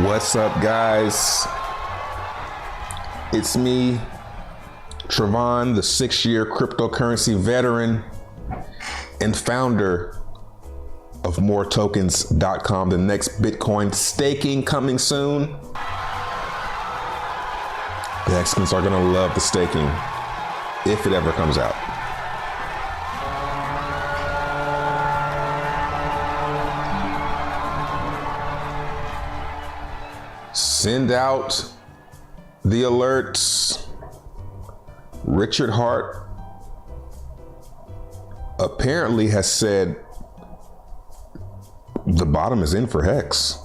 What's up, guys? It's me, Trevon, the 6-year cryptocurrency veteran and founder of moretokens.com, the next Bitcoin staking coming soon. The Mexicans are gonna love the staking if it ever comes out. Send out the alerts. Richard Hart apparently has said the bottom is in for Hex.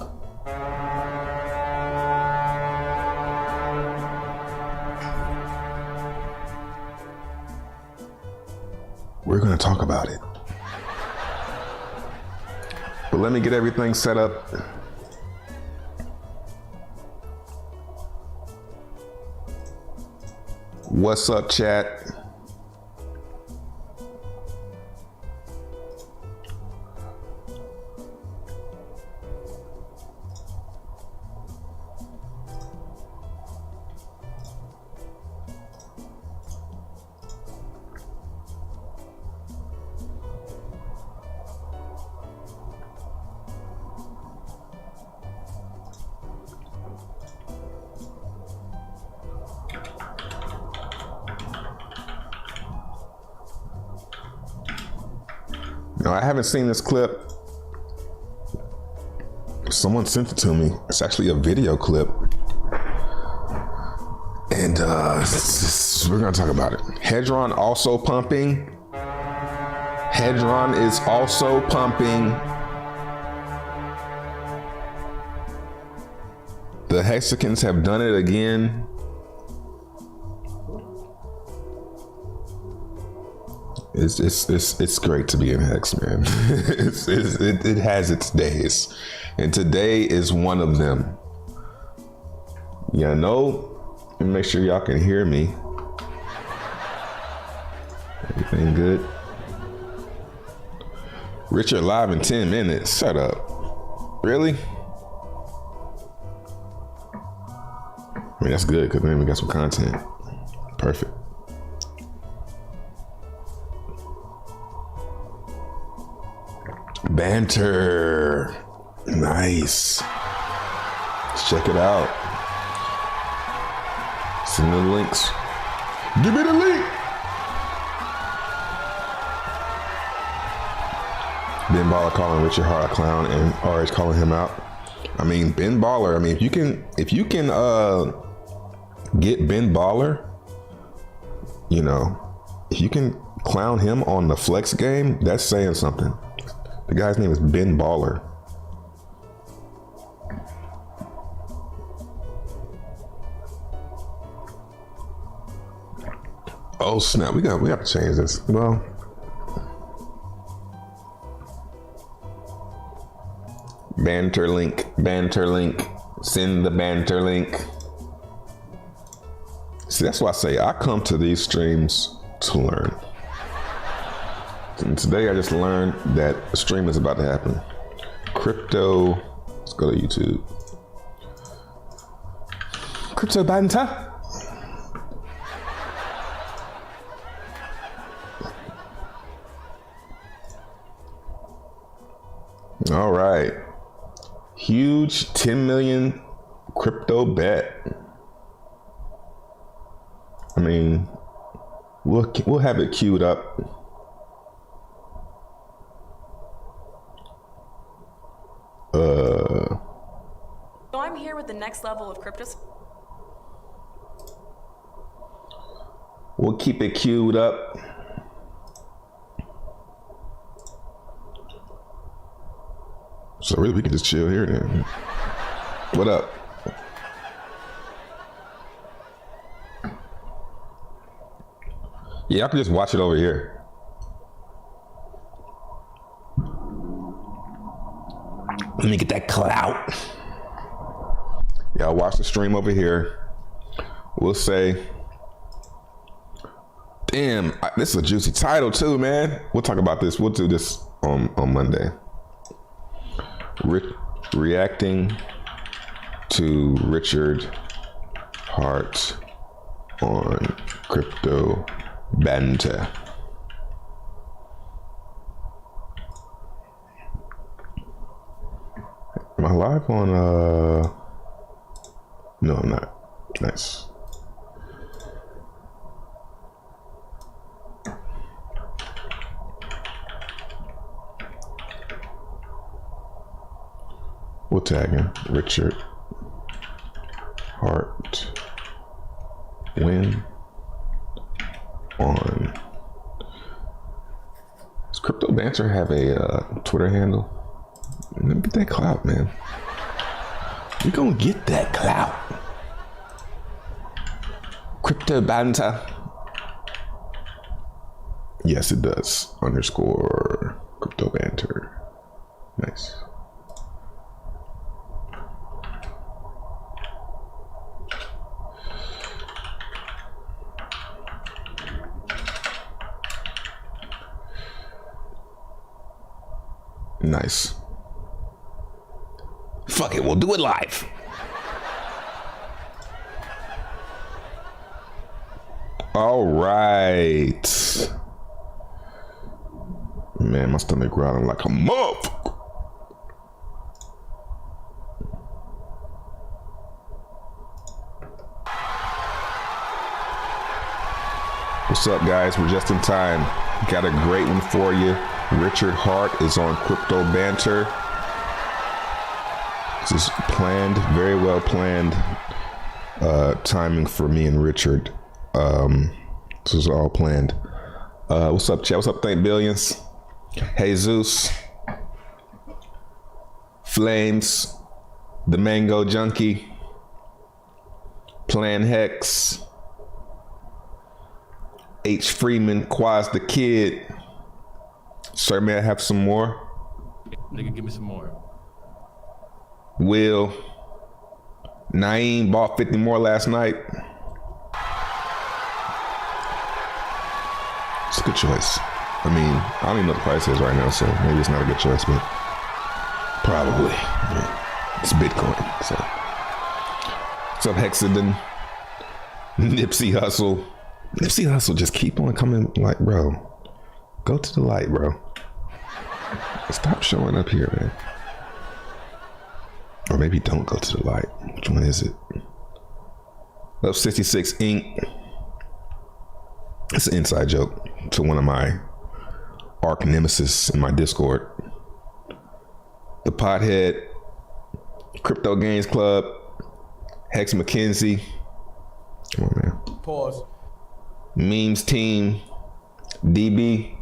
We're going to talk about it. But let me get everything set up. What's up, chat? No, I haven't seen this clip. Someone sent it to me. It's actually a video clip. And we're gonna talk about it. Hedron also pumping. Hedron is also pumping. The Mexicans have done it again. It's great to be in Hex, man. It has its days, and today is one of them. You know, and make sure y'all can hear me. Everything good? Richard live in 10 minutes. Shut up. Really? I mean, that's good because then we got some content. Perfect. Banter. Nice. Let's check it out. Send the links. Give me the link. Ben Baller calling Richard Hart a clown and RH calling him out. I mean, Ben Baller, I mean, if you can get Ben Baller, you know, if you can clown him on the flex game, that's saying something. The guy's name is Ben Baller. Oh snap! We have to change this. Well, banter link. Send the banter link. See, that's why I say I come to these streams to learn. And today I just learned that a stream is about to happen. Crypto, let's go to YouTube. Crypto Banter. All right. Huge 10 million crypto bet. I mean, we'll have it queued up. So I'm here with the next level of cryptos. We'll keep it queued up. So really, we can just chill here then. What up? Yeah, I can just watch it over here. Let me get that clout. Y'all watch the stream over here. We'll say, damn, this is a juicy title too, man. We'll talk about this. We'll do this on Monday. Reacting to Richard Hart on Crypto Banter. Am I live on no, I'm not. Nice. We'll tag him. Richard Hart win on. Does Crypto Banter have a Twitter handle? Let me get that clout, man. We gonna get that clout. Crypto Banter. Yes, it does. _ Crypto Banter. Nice. Nice. Fuck it, we'll do it live. All right. Man, my stomach growling like a motherfucker. What's up, guys? We're just in time. Got a great one for you. Richard Hart is on Crypto Banter. This is planned, very well planned timing for me and Richard. This was all planned. What's up, chat? What's up, Thank Billions? Jesus, Flames, The Mango Junkie, Plan Hex, H. Freeman, Quaz the Kid. Sir, may I have some more? Nigga, give me some more. Will, Naeem bought 50 more last night. It's a good choice. I mean, I don't even know what the price is right now, so maybe it's not a good choice, but probably. I mean, it's Bitcoin, so. What's up, Hexagon? Nipsey Hussle. Nipsey Hussle just keep on coming, like, bro, go to the light, bro. Stop showing up here, man. Or maybe don't go to the light. Which one is it? Love 66 Inc. It's an inside joke to one of my arch nemesis in my Discord. The Pothead, Crypto Games Club, Hex McKenzie. Come on, man. Pause. Memes Team, DB.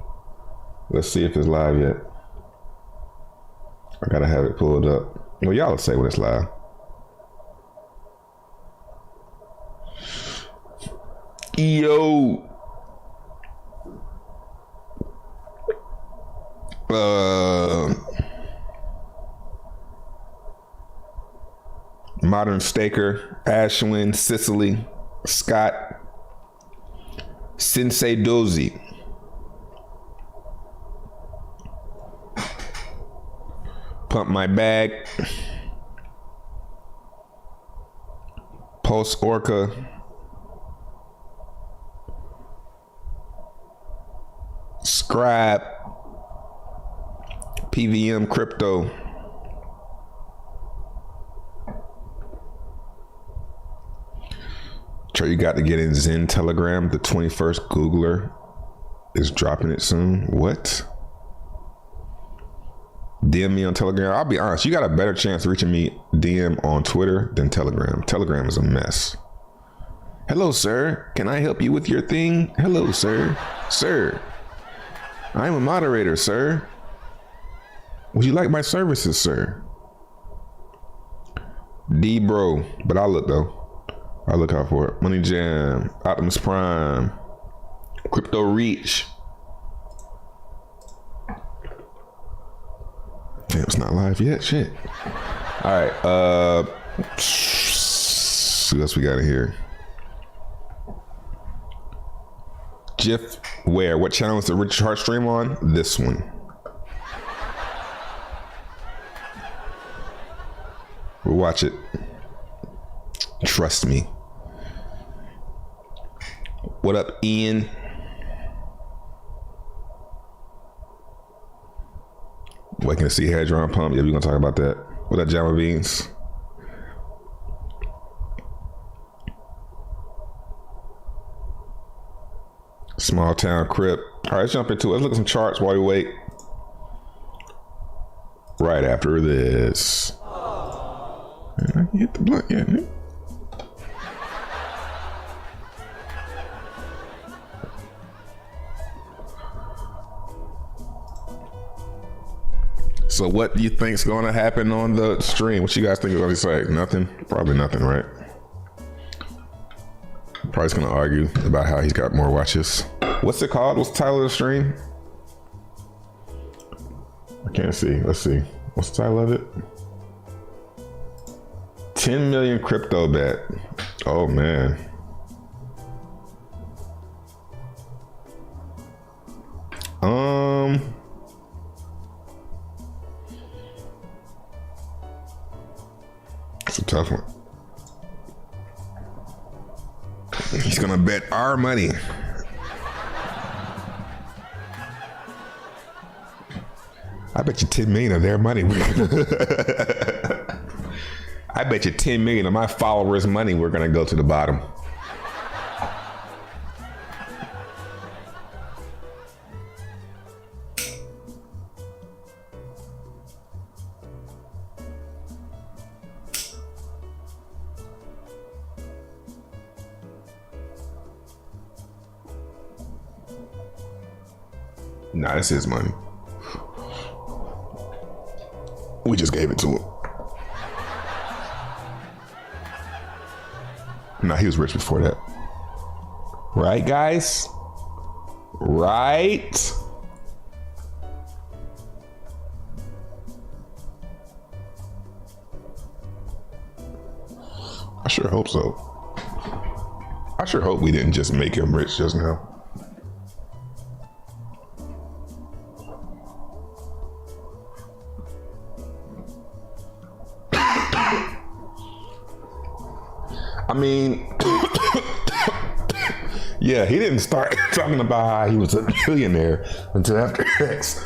Let's see if it's live yet. I gotta have it pulled up. Well, y'all will say when it's live. Yo. Modern Staker, Ashwin, Sicily, Scott, Sensei Dozy. Pump My Bag, Pulse Orca, Scribe, PVM Crypto, sure you got to get in Zen Telegram. The 21st Googler is dropping it soon. What? DM me on Telegram. I'll be honest, you got a better chance of reaching me DM on Twitter than Telegram. Telegram is a mess. Hello, sir. Can I help you with your thing? Hello, sir. Sir, I'm a moderator, sir. Would you like my services, sir? D bro, but I'll look though. I'll look out for it. Money Jam, Optimus Prime, Crypto Reach. Damn, it's not live yet. Shit. All right. See what else we got in here. Jiff, where? What channel is the Richard Hart stream on? This one. We'll watch it. Trust me. What up, Ian? Waking to see hair drum pump. Yeah, we're gonna talk about that. What up, Jama Beans? Small town crip. All right, let's jump into it. Let's look at some charts while we wait. Right after this. Man, I can hit the blunt yet, man. So what do you think's going to happen on the stream? What you guys think is going to say? Nothing? Probably nothing, right? Probably going to argue about how he's got more watches. What's it called? What's the title of the stream? I can't see. Let's see. What's the title of it? 10 million crypto bet. Oh, man. It's a tough one. He's gonna bet our money. I bet you 10 million of their money. I bet you 10 million of my followers' money we're gonna go to the bottom. Nah, that's his money. We just gave it to him. Nah, he was rich before that. Right, guys? Right? I sure hope so. I sure hope we didn't just make him rich just now. I mean, yeah, he didn't start talking about how he was a billionaire until after Hex.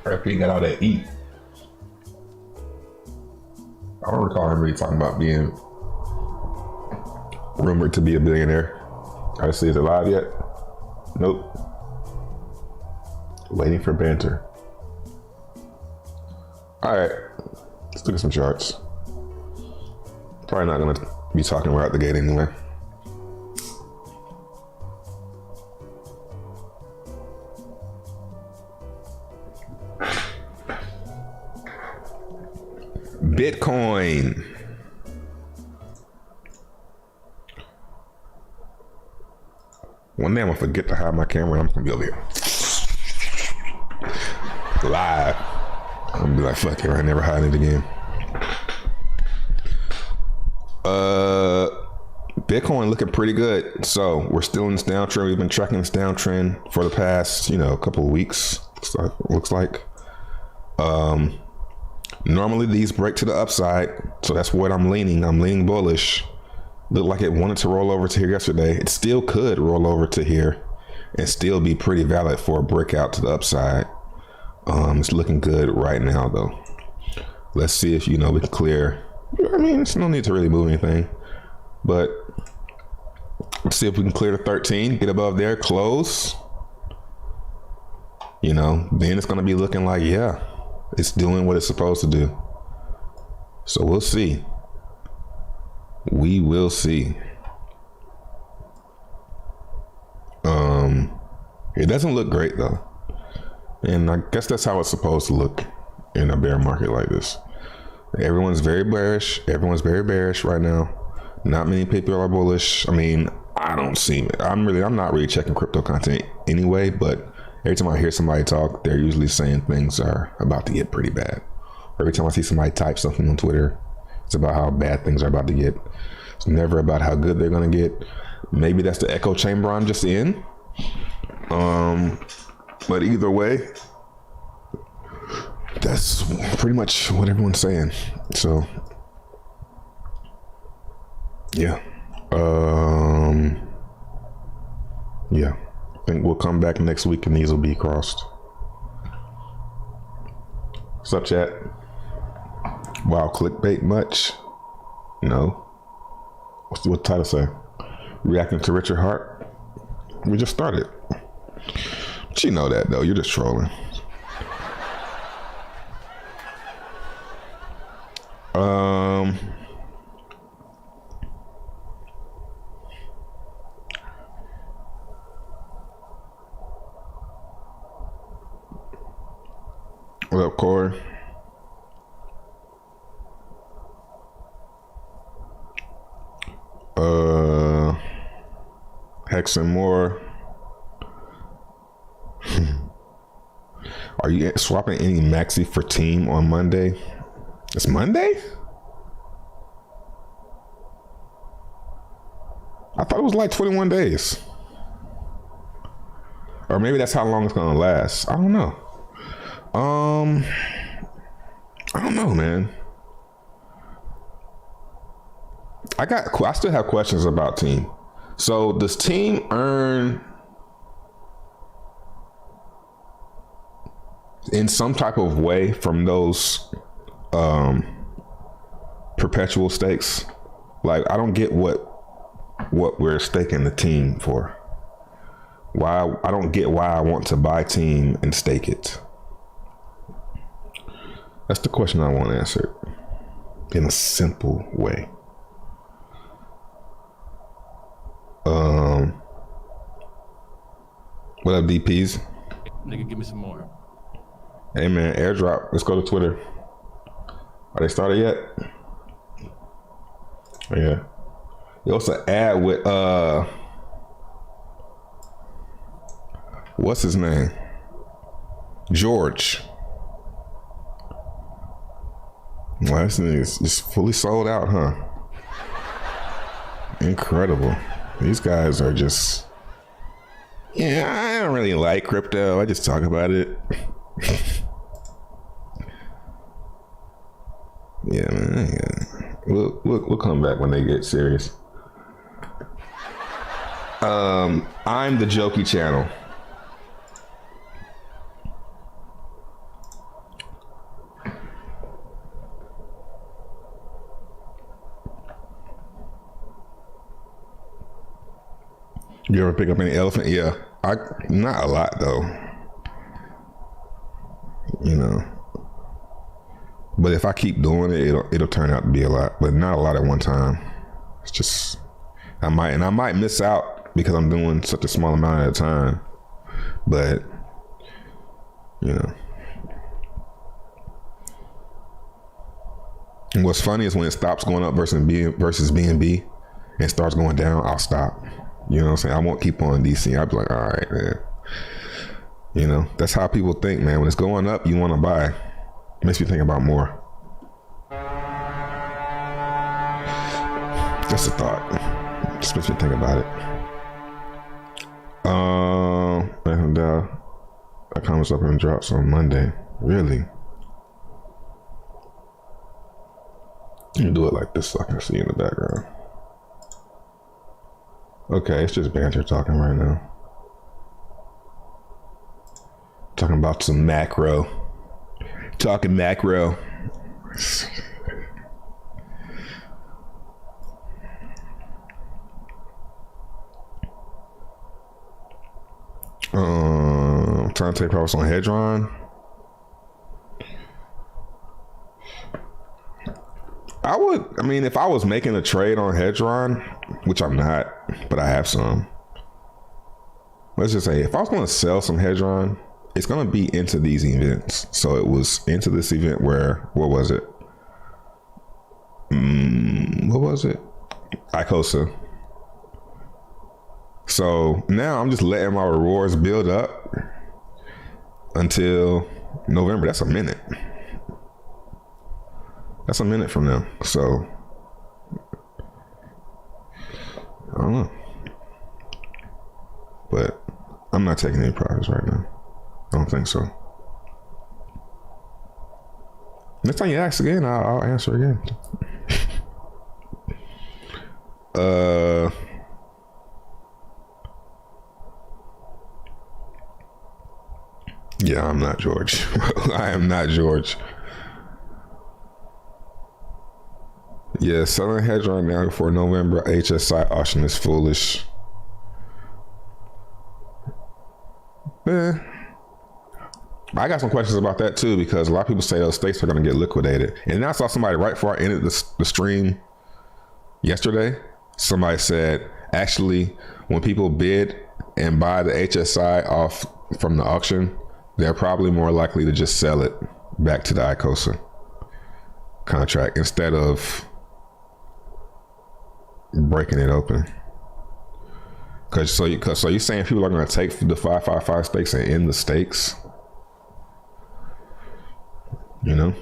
After he got all that eat. I don't recall him really talking about being rumored to be a billionaire. I see, is it live yet? Nope. Waiting for Banter. All right. Let's look at some charts. Probably not gonna be talking right out the gate anyway. Bitcoin. One day I'm gonna forget to hide my camera and I'm gonna be over here. Live. I'm gonna be like, fuck it, I never hide it again. Bitcoin looking pretty good. So we're still in this downtrend. We've been tracking this downtrend for the past, couple of weeks. Looks like. Normally these break to the upside, so that's what I'm leaning. I'm leaning bullish. Looked like it wanted to roll over to here yesterday. It still could roll over to here and still be pretty valid for a breakout to the upside. It's looking good right now though. Let's see if we can clear. I mean, there's no need to really move anything, but let's see if we can clear the 13, get above there, close. Then it's gonna be looking like, yeah, it's doing what it's supposed to do. So we'll see. We will see. It doesn't look great though. And I guess that's how it's supposed to look in a bear market like this. Everyone's very bearish. Everyone's very bearish right now. Not many people are bullish. I mean, I don't see it. I'm not really checking crypto content anyway, but every time I hear somebody talk, they're usually saying things are about to get pretty bad. Every time I see somebody type something on Twitter, it's about how bad things are about to get. It's never about how good they're gonna get. Maybe that's the echo chamber I'm just in. But either way, that's pretty much what everyone's saying. So yeah. Yeah. I think we'll come back next week and these will be crossed. What's up, chat? Wow, clickbait much? No. What's the title say? Reacting to Richard Hart? We just started. But you know that though, you're just trolling. What up, Corey? Hex and more. Are you swapping any maxi for team on Monday? It's Monday? I thought it was like 21 days. Or maybe that's how long it's gonna last. I don't know. I don't know, man. I still have questions about team. So does team earn in some type of way from those perpetual stakes? Like, I don't get what we're staking the team for. I don't get why I want to buy team and stake it. That's the question I want answered in a simple way. What up, DPs? Nigga, give me some more. Hey man, airdrop. Let's go to Twitter. Are they started yet? Oh, yeah. You also add with what's his name? George. Well, this thing is just fully sold out, huh? Incredible. These guys are just, yeah, I don't really like crypto. I just talk about it. Yeah, man. Yeah. We'll come back when they get serious. I'm the Jokey channel. You ever pick up any elephant? Yeah, not a lot though. You know, but if I keep doing it, it'll turn out to be a lot, but not a lot at one time. It's just I might miss out because I'm doing such a small amount at a time. But you know, and what's funny is when it stops going up versus BNB and starts going down, I'll stop. You know what I'm saying? I won't keep on DC. I'll be like, all right, man. You know, that's how people think, man. When it's going up, you want to buy. Makes me think about more. Just a thought. Just makes me think about it. And that comes up and drops on Monday. Really? You do it like this so I can see in the background. Okay, it's just Banter talking right now. Talking about some macro. Talking macro. Trying to take profits on Hedron. I mean, if I was making a trade on Hedron, which I'm not, but I have some. Let's just say, if I was going to sell some Hedron, it's going to be into these events. So it was into this event where, what was it? ICOSA. So now I'm just letting my rewards build up until November. That's a minute. That's a minute from now. So I don't know. But I'm not taking any profits right now. I don't think so. Next time you ask again, I'll answer again. Yeah, I'm not George. I am not George. Yeah, selling hedge right now for November HSI auction is foolish. I got some questions about that too, because a lot of people say those stakes are going to get liquidated. And then I saw somebody right before I ended the stream yesterday. Somebody said, actually, when people bid and buy the HSI off from the auction, they're probably more likely to just sell it back to the ICOSA contract instead of breaking it open. So you're saying people are going to take the 555 stakes and end the stakes? You know,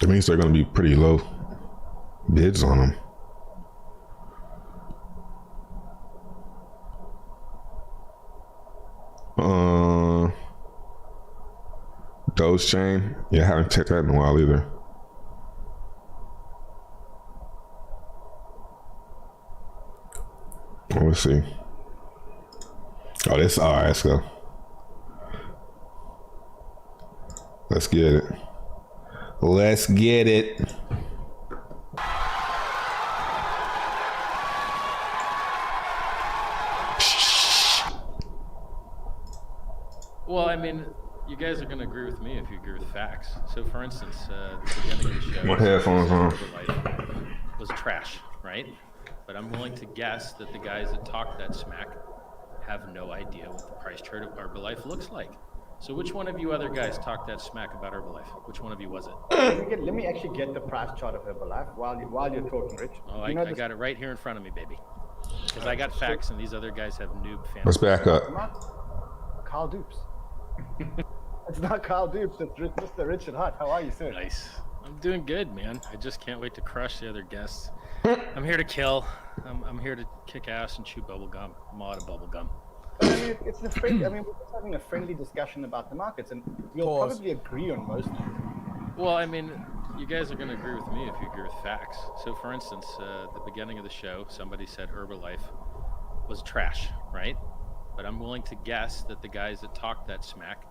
it means they're going to be pretty low bids on them. PulseChain, yeah, I haven't checked that in a while either. Let's see. Oh, this, all right, let's go. Let's get it. Let's get it. Well, I mean, you guys are going to agree with me if you agree with facts. So, for instance, the beginning of the show, My headphones on. Herbalife was trash, right? But I'm willing to guess that the guys that talk that smack have no idea what the price chart of Herbalife looks like. So which one of you other guys talked that smack about Herbalife? Which one of you was it? Let me actually get the price chart of Herbalife while you're talking, Rich. Oh, I got it right here in front of me, baby. Because I got facts and these other guys have noob fans. Let's back up. Kyle Dupes. It's not Kyle Dupes, it's Mr. Richard Hart. How are you, sir? Nice. I'm doing good, man. I just can't wait to crush the other guests. I'm here to kill. I'm here to kick ass and chew bubble gum. I'm all out of bubble gum. I mean, it's a friendly, we're just having a friendly discussion about the markets, and we'll probably agree on most things. Well, I mean, you guys are going to agree with me if you agree with facts. So, for instance, the beginning of the show, somebody said Herbalife was trash, right? But I'm willing to guess that the guys that talk that smack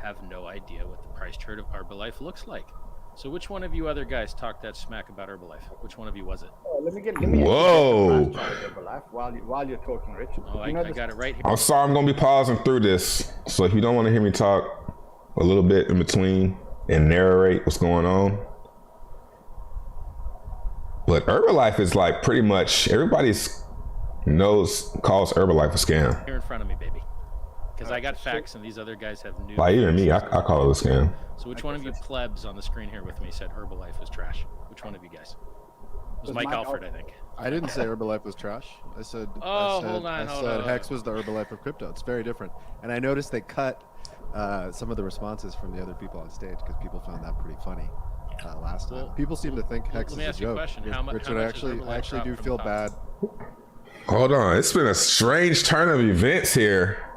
have no idea what the price chart of Herbalife looks like. So which one of you other guys talked that smack about Herbalife? Which one of you was it? Let me Whoa. get the price chart of Herbalife while you're talking, Rich. Oh, I got it right here. I'm sorry, I'm going to be pausing through this. So if you don't want to hear me talk a little bit in between and narrate what's going on. But Herbalife is like pretty much, everybody's calls Herbalife a scam. Here in front of me, baby. Because I got facts and these other guys have new. Like even me, I call it a scam. So which one of you plebs on the screen here with me said Herbalife was trash? Which one of you guys? It was Mike Alfred, I think. I didn't say Herbalife was trash. I said hold on. Hex was the Herbalife of crypto. It's very different. And I noticed they cut some of the responses from the other people on stage because people found that pretty funny last time. People seem to think Hex is a joke. Richard, I actually do feel bad. Hold on, it's been a strange turn of events here.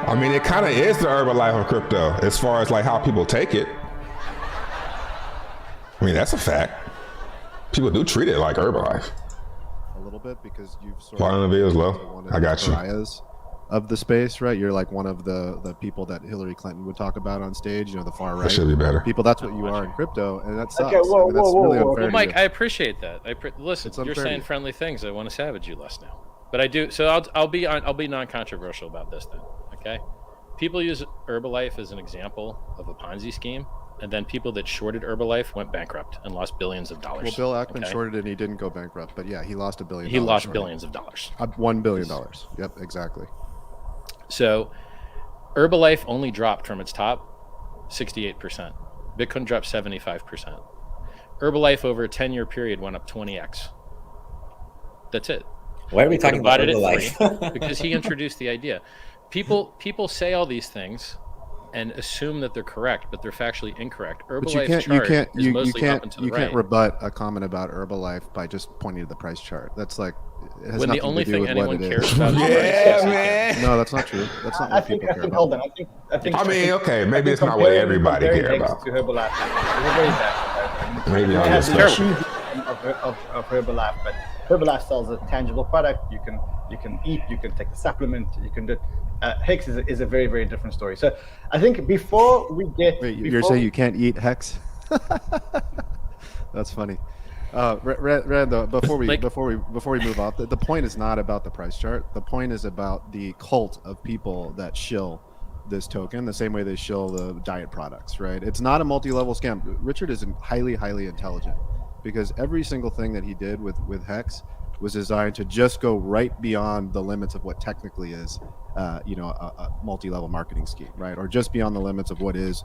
I mean, it kind of is the Herbalife of crypto as far as like how people take it. I mean, that's a fact. People do treat it like Herbalife. A little bit because you've sort Volume of the video is low. one of I got the you. pariahs of the space, right? You're like one of the people that Hillary Clinton would talk about on stage, the far right. That should be better. People, that's what you are in crypto, and that sucks. Okay, whoa, that's whoa, really whoa, whoa. unfair Well, to Mike, you. I appreciate that. Listen, It's you're unfair saying to you. friendly things. I want to savage you less now, but I do. So I'll be non-controversial about this then. Okay, people use Herbalife as an example of a Ponzi scheme, and then people that shorted Herbalife went bankrupt and lost billions of dollars. Well, Bill Ackman okay? shorted it and he didn't go bankrupt, but yeah, he lost $1 billion. He lost shorting. billions of dollars. $1 billion. Yep, exactly. So Herbalife only dropped from its top 68%. Bitcoin dropped 75%. Herbalife over a 10-year period went up 20x. That's it. Why are we talking about it at Herbalife? 3 because he introduced the idea. People say all these things and assume that they're correct, but they're factually incorrect. Herbalife's chart is mostly up and to the you can't right. rebut a comment about Herbalife by just pointing to the price chart. That's like it has when the nothing only to do thing with anyone what it cares is. about is price. Yeah, man. No, that's not true. That's not what people care about. Hold on. I think. I mean, okay, maybe I think it's not what everybody comparing care Hex about. to Herbalife is a very bad comparison. Maybe You I'm have just the special. cheese of Herbalife, but Herbalife sells a tangible product. You can eat, you can take the supplement, you can do. Hex is a very, very different story. So I think before we get, Wait, you're saying you can't eat Hex? That's funny. Rando, before we move off, the point is not about the price chart. The point is about the cult of people that shill this token the same way they shill the diet products, right? It's not a multi-level scam. Richard is highly intelligent, because every single thing that he did with Hex was designed to just go right beyond the limits of what technically is a multi-level marketing scheme, right? Or just beyond the limits of what is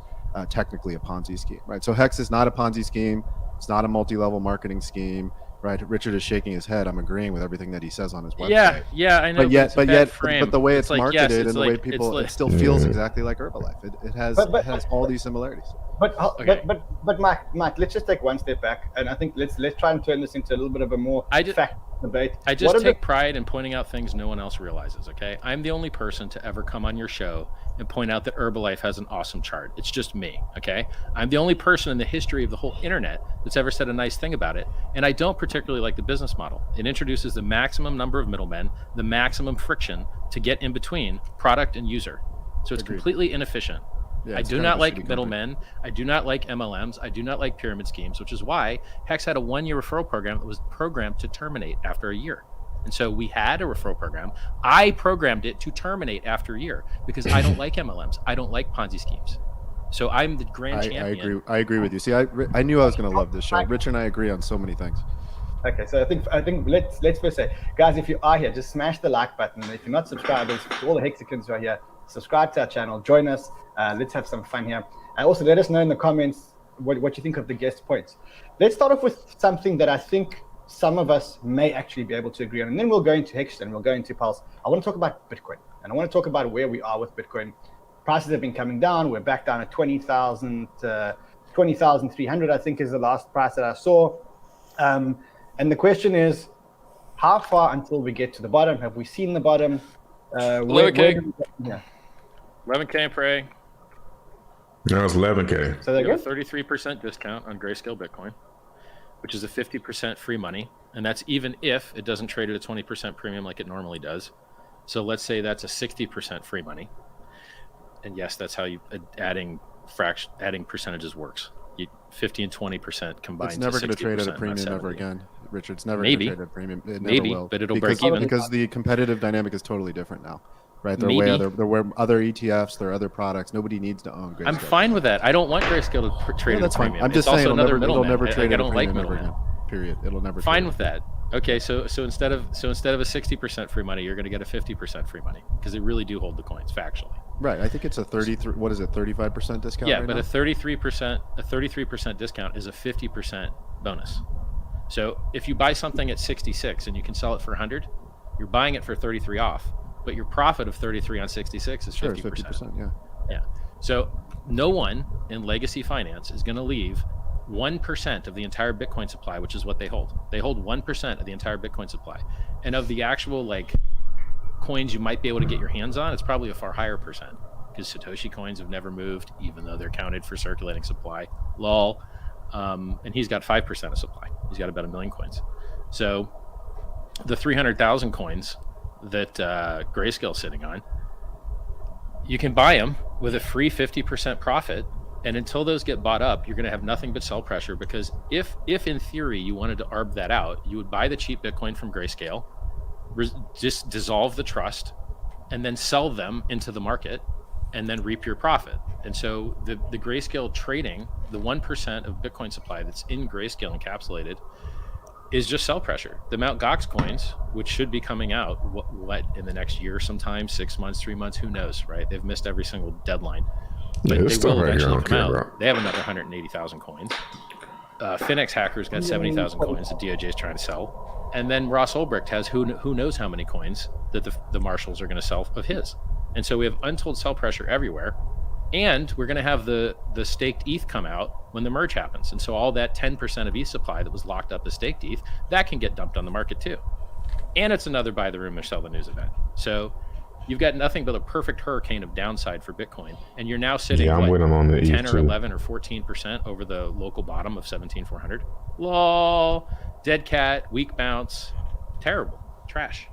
technically a Ponzi scheme, right? So Hex is not a Ponzi scheme. It's not a multi-level marketing scheme, right? Richard is shaking his head. I'm agreeing with everything that he says on his website. Yeah, I know. But the way it's like, marketed yes, and the way people, it still feels exactly like Herbalife. It has all these similarities. But Mike, let's just take one step back, and I think let's try and turn this into a little bit of a more fact debate. I just take pride in pointing out things no one else realizes. Okay, I'm the only person to ever come on your show and point out that Herbalife has an awesome chart. It's just me. Okay, I'm the only person in the history of the whole internet that's ever said a nice thing about it, and I don't particularly like the business model. It introduces the maximum number of middlemen, the maximum friction to get in between product and user. So it's completely inefficient. Yeah, I do not like middlemen. I do not like MLMs. I do not like pyramid schemes, which is why Hex had a 1-year referral program that was programmed to terminate after a year. And so we had a referral program. I programmed it to terminate after a year because I don't like MLMs. I don't like Ponzi schemes. So I'm the grand champion. I agree with you. See, I knew I was going to love this show. Rich and I agree on so many things. Okay, so I think let's first say, guys, if you are here, just smash the like button. If you're not subscribers, for all the Hexicans who are here, subscribe to our channel, join us. Let's have some fun here. And also let us know in the comments what you think of the guest points. Let's start off with something that I think some of us may actually be able to agree on, and then we'll go into Hex and we'll go into Pulse. I want to talk about Bitcoin, and I want to talk about where we are with Bitcoin. Prices have been coming down. We're back down at 20,300, I think is the last price that I saw. And the question is, how far until we get to the bottom? Have we seen the bottom? 11K and pray. That was 11K. So they have a 33% discount on Grayscale Bitcoin, which is a 50% free money. And that's even if it doesn't trade at a 20% premium like it normally does. So let's say that's a 60% free money. And yes, that's how adding percentages works. 50 and 20% combined. It's never going to trade at a premium ever again, Richard. It's never going to trade at a premium. It never will. But it'll break even because the competitive dynamic is totally different now. Right, there were other ETFs, there are other products. Nobody needs to own Grayscale. I'm fine with that. I don't want Grayscale to trade at a premium. I'm just saying it'll never trade at a premium ever again. Period. It'll never. Fine with that. Okay, so instead of a 60% free money, you're going to get a 50% free money because they really do hold the coins factually. Right. I think it's a 33. What is it? 35% discount. Yeah, right but now? a 33% discount is a 50% bonus. So if you buy something at 66 and you can sell it for 100, you're buying it for 33 off. But your profit of 33 on 66 is 50%. 50%, yeah. So no one in legacy finance is going to leave 1% of the entire Bitcoin supply, which is what they hold. They hold 1% of the entire Bitcoin supply. And of the actual coins you might be able to get your hands on, it's probably a far higher percent because Satoshi coins have never moved, even though they're counted for circulating supply. Lol. And he's got 5% of supply. He's got about 1 million coins. So the 300,000 coins that Grayscale's sitting on, you can buy them with a free 50% profit, and until those get bought up, you're going to have nothing but sell pressure, because if in theory you wanted to arb that out, you would buy the cheap Bitcoin from Grayscale, just dissolve the trust, and then sell them into the market, and then reap your profit. And so the Grayscale trading, the 1% of Bitcoin supply that's in Grayscale encapsulated, is just sell pressure. The Mt. Gox coins, which should be coming out what in the next year sometime, 6 months, 3 months, who knows, right? They've missed every single deadline. But they will eventually come out. They have another 180,000 coins. Finex Hackers got 70,000 coins that DOJ is trying to sell. And then Ross Ulbricht has who knows how many coins that the marshals are going to sell of his. And so we have untold sell pressure everywhere. And we're going to have the staked ETH come out when the merge happens. And so all that 10% of ETH supply that was locked up as staked ETH, that can get dumped on the market too. and it's another buy the rumor, sell the news event. So you've got nothing but a perfect hurricane of downside for Bitcoin, and you're now sitting I'm with him on the 10 ETH or too. 11 or 14% over the local bottom of 17,400. Lol, dead cat, weak bounce, terrible, trash.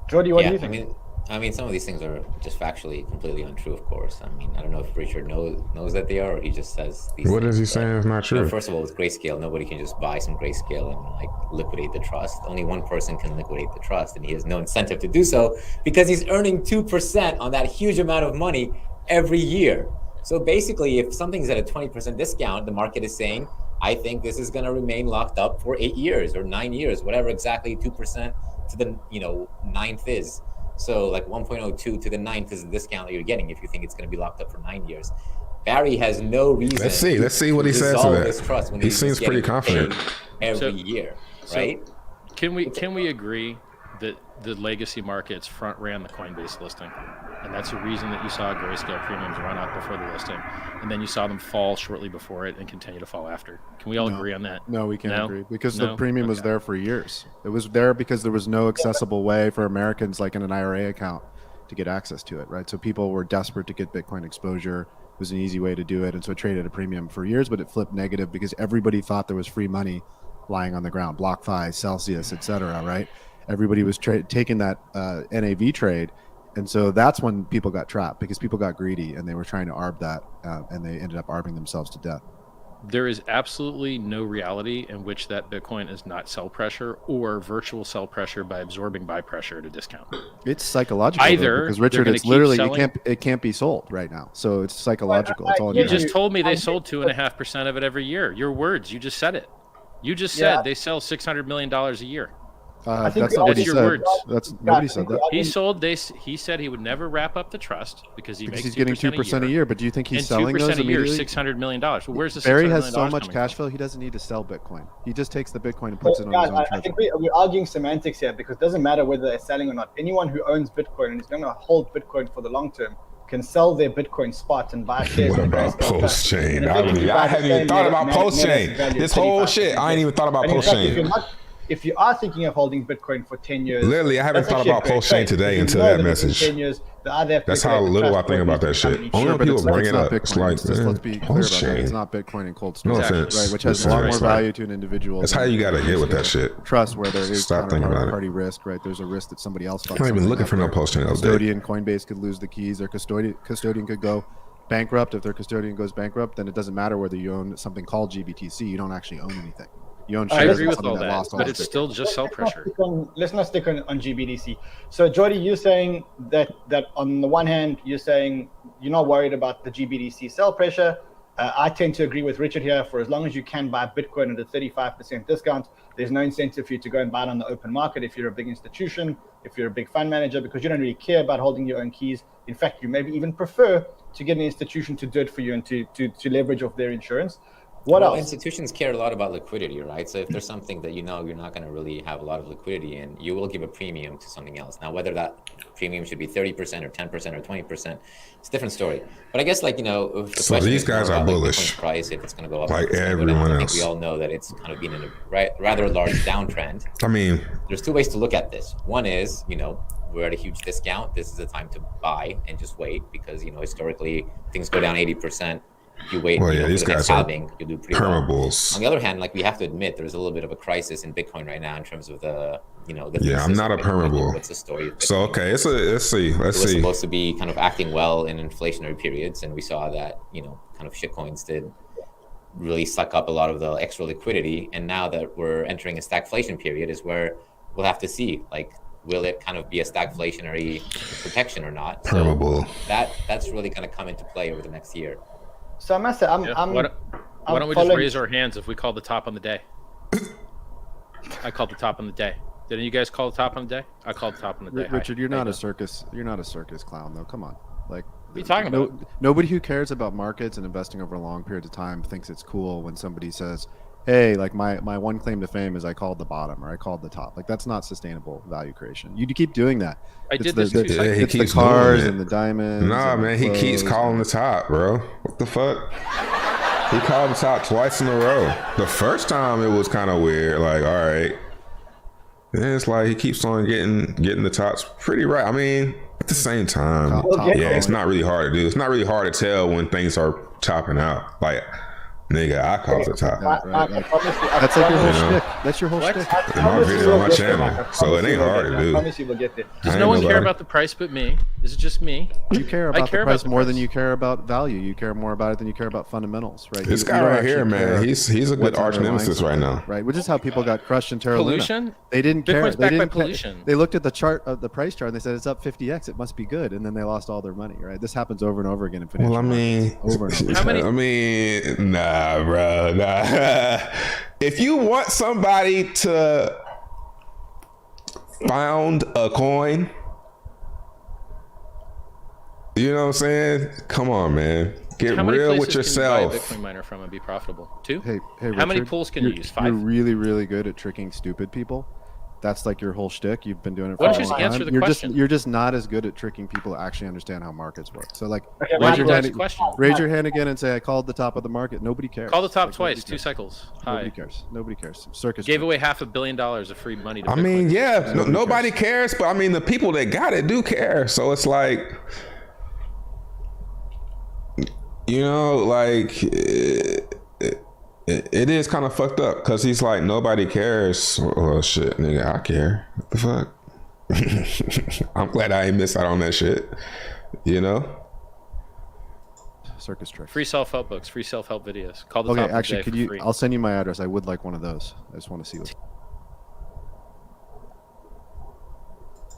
Jordy, what do you think? I mean, some of these things are just factually completely untrue, of course. I mean, I don't know if Richard knows that they are, or he just says these What things. is he saying is not true? First of all, with Grayscale, nobody can just buy some Grayscale and like liquidate the trust. Only one person can liquidate the trust, and he has no incentive to do so because he's earning 2% on that huge amount of money every year. So basically, if something's at a 20% discount, the market is saying, I think this is going to remain locked up for 8 years or 9 years, whatever exactly 2% to the ninth is. So like 1.02 to the ninth is the discount that you're getting if you think it's going to be locked up for 9 years. Barry has no reason. Let's see what he says to that. When he seems pretty confident every year, right? Can we agree that the legacy markets front ran the Coinbase listing, and that's the reason that you saw Grayscale premiums run up before the listing, and then you saw them fall shortly before it and continue to fall after? Can we all agree on that? No, we can't agree because the premium was there for years. It was there because there was no accessible way for Americans, like in an IRA account, to get access to it, right? So people were desperate to get Bitcoin exposure. It was an easy way to do it, and so it traded at a premium for years, but it flipped negative because everybody thought there was free money lying on the ground, BlockFi, Celsius, etc., right? Everybody was taking that NAV trade, and so that's when people got trapped because people got greedy and they were trying to arb that, and they ended up arbing themselves to death. There is absolutely no reality in which that Bitcoin is not sell pressure or virtual sell pressure by absorbing buy pressure at a discount. It's psychological, either because Richard, it's literally it can't be sold right now, so it's psychological. It's all you just told me they sold 2.5% of it every year. Your words, you just said it. You just said they sell $600 million a year. That's not what he said. Words. That's nobody said that. He said he would never wrap up the trust because he's getting 2% a year. But do you think he's selling those immediately? $600 million. Well, where's the Barry has so much cash flow, he doesn't need to sell Bitcoin. He just takes the Bitcoin and puts it on his own treasury. I think we're arguing semantics here because it doesn't matter whether they're selling or not. Anyone who owns Bitcoin and is going to hold Bitcoin for the long term can sell their Bitcoin spot and buy shares. What about PulseChain? I haven't even thought about PulseChain. This whole shit, I ain't even thought about PulseChain. If you are thinking of holding Bitcoin for 10 years, literally, I haven't thought about PulseChain today until that message. 10 years, that's how little I think about that shit. Only when people bring it up, it's like, let's be clear about that. It's not Bitcoin and cold storage, right? Which has a lot more value to an individual. That's how you got to get with that shit. Trust where there is party risk, right? There's a risk that somebody else. I'm not even looking for no PulseChain. Custodian, Coinbase could lose the keys. Their custodian could go bankrupt. If their custodian goes bankrupt, then it doesn't matter whether you own something called GBTC. You don't actually own anything. I agree with all that, but it's still just sell pressure. Let's not stick on GBDC. So, Jordy, you're saying that on the one hand, you're saying you're not worried about the GBDC sell pressure. I tend to agree with Richard here. For as long as you can buy Bitcoin at a 35% discount, there's no incentive for you to go and buy it on the open market if you're a big institution, if you're a big fund manager, because you don't really care about holding your own keys. In fact, you maybe even prefer to get an institution to do it for you and to leverage off their insurance. What else? Institutions care a lot about liquidity, right? So if there's something that you're not going to really have a lot of liquidity in, you will give a premium to something else. Now, whether that premium should be 30% or 10% or 20%, it's a different story. But I guess, so these guys are bullish. Price, if it's going to go up, like everyone else. I think we all know that it's kind of been in a rather large downtrend. I mean, there's two ways to look at this. One is, we're at a huge discount. This is the time to buy and just wait because, historically, things go down 80%. You wait. Well, these guys are you do pretty permables. Well. On the other hand, we have to admit, there's a little bit of a crisis in Bitcoin right now in terms of the, I'm not a permable. What's the story? So okay, let's see. It was supposed to be kind of acting well in inflationary periods, and we saw that kind of shitcoins did really suck up a lot of the extra liquidity. And now that we're entering a stagflation period, is where we'll have to see will it kind of be a stagflationary protection or not? Permable. So that's really going to come into play over the next year. So I must say, why don't we just raise our hands if we call the top on the day? I called the top on the day. Didn't you guys call the top on the day? I called the top on the day. Richard, you're not a circus clown, though. Come on, what are you talking about? Nobody who cares about markets and investing over a long period of time thinks it's cool when somebody says, hey, my one claim to fame is I called the bottom or I called the top. That's not sustainable value creation. You keep doing that. I did this. It's the cars and the diamonds. Nah, man, he keeps calling the top, bro. What the fuck? He called the top twice in a row. The first time it was kind of weird. All right. And it's like he keeps on getting the tops pretty right. I mean, at the same time, it's not really hard to do. It's not really hard to tell when things are topping out. Like, nigga, I call the top. That's like your whole shtick. That's your whole shtick. My video on my channel, so it ain't hard to do. I promise you will get there. Does no one care about the price but me? Is it just me? You care about the price more than you care about value. You care more about it than you care about fundamentals, right? This guy right here, man, he's a good arch nemesis right now. Right, which is how people got crushed in Terra Luna. Pollution? They didn't care. Bitcoin's backed by pollution. They looked at the chart of the price chart and they said it's up 50x. It must be good, and then they lost all their money. Right? This happens over and over again in financial markets. Over and over. I mean, nah, bro, nah. If you want somebody to found a coin, you know what I'm saying? Come on, man. Get real with yourself. How many places can you buy a Bitcoin miner from and be profitable? 2? Hey, Richard, how many pools can you use? 5? You're really, really good at tricking stupid people. That's like your whole shtick. You've been doing it for a a long long time. Answer the question. You're just not as good at tricking people to actually understand how markets work. So like, raise your hand again and say, I called the top of the market. Nobody cares. Call the top twice, 2 cycles. Nobody cares. Nobody cares. Circus gave away $500 million of free money to I mean, yeah, nobody cares, but I mean, the people that got it do care. So it's like, you know, like it is kind of fucked up because he's like, nobody cares. Well, shit, nigga, I care. What the fuck? I'm glad I ain't miss out on that shit. You know? Circus tricks. Free self-help books, free self-help videos. Call the top actually, could you? Free. I'll send you my address. I would like one of those. I just want to see what.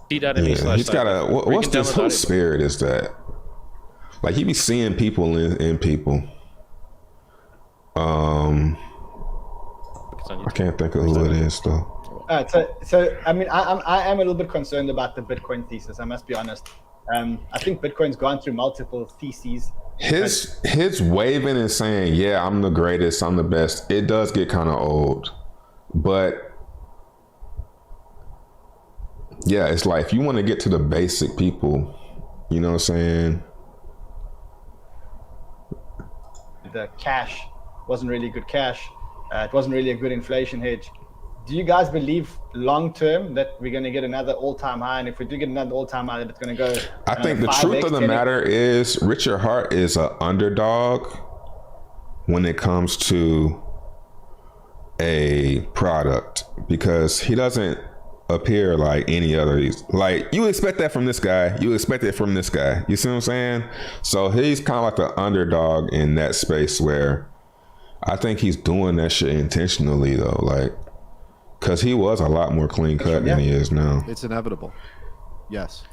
He's got a. What's this? Whose spirit is that? Like he be seeing people in people. I can't think of who it is though. So I mean, I am a little bit concerned about the Bitcoin thesis. I must be honest. I think Bitcoin's gone through multiple theses. His waving and saying, "Yeah, I'm the greatest, I'm the best." It does get kind of old, but yeah, it's like if you want to get to the basic people, you know what I'm saying? The cash wasn't really good cash. It wasn't really a good inflation hedge. Do you guys believe long term that we're going to get another all-time high? And if we do get another all-time high, that it's going to go. I think the truth of the matter is Richard Hart is an underdog when it comes to a product because he doesn't appear like any other. Like you expect that from this guy. You expect it from this guy. You see what I'm saying? So he's kind of like the underdog in that space where I think he's doing that shit intentionally though. Like, cause he was a lot more clean cut than he is now. It's inevitable. Yes.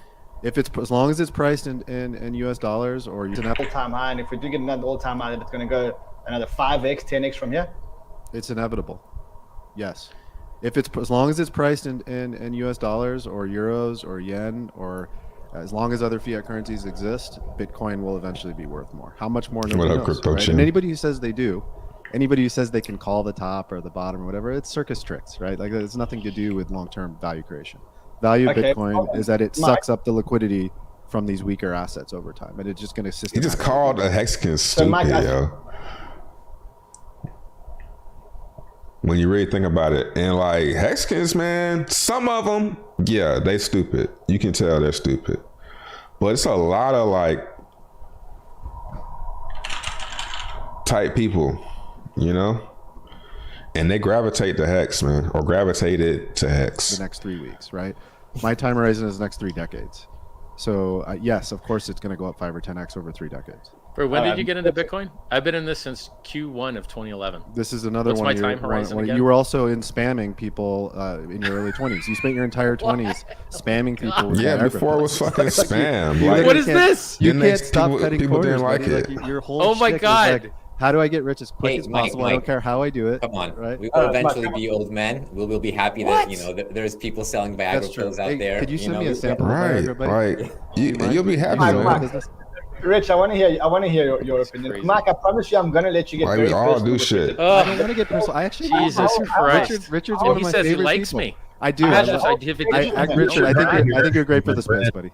If it's as long as it's priced in US dollars or it's an all-time high, and if we do get another all-time high, it's going to go another 5x, 10x from here. It's inevitable. Yes. If it's as long as it's priced in US dollars or euros or yen or as long as other fiat currencies exist, Bitcoin will eventually be worth more. How much more? Nobody knows, right? And anybody who says they do, anybody who says they can call the top or the bottom or whatever, it's circus tricks, right? Like it's nothing to do with long-term value creation. Value of Bitcoin is that it sucks up the liquidity from these weaker assets over time, and it's just going to systematically. He just called a Hexagon stupid, yo. When you really think about it, and like Hexagons, man, some of them, yeah, they stupid. You can tell they're stupid, but it's a lot of like type people, you know, and they gravitate to Hex, man, or gravitated to Hex. The next 3 weeks, right? My time horizon is the next 3 decades. So yes, of course, it's going to go up 5 or 10x over 3 decades. Bro, when did you get into Bitcoin? I've been in this since Q1 of 2011. This is another What's one. My time horizon again? You were also in spamming people in your early 20s. You spent your entire 20s spamming people. With before it was fucking spam. Like, what is this? You can't stop cutting people corners. Didn't like it. Like, your whole oh my god! Like, how do I get rich as quick as possible? Mike, I don't care how I do it. Come on, right? We will eventually be old men. We'll be happy that there's people selling Viagra pills out there. Could you send me a sample? Right, right. You'll be happy. Rich, I want to hear your opinion. Mark, I promise you, I'm gonna let you get. Why we all do shit? I don't want to get personal. I actually. Jesus Christ! Richard's one of my favorite people. He likes me. I do. Richard, I think you're great for the space, buddy.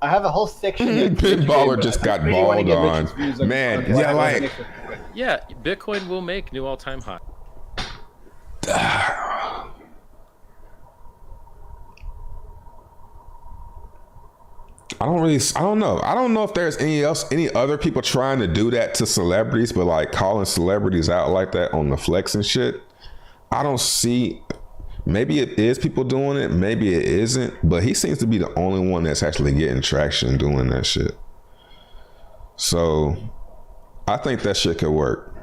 I have a whole section here. Pinballer just got balled on. Man, yeah, Bitcoin will make new all-time high. don't know. I don't know if there's any other people trying to do that to celebrities, but like calling celebrities out like that on the flex and shit. I don't see. Maybe it is people doing it, maybe it isn't, but he seems to be the only one that's actually getting traction doing that shit. So I think that shit could work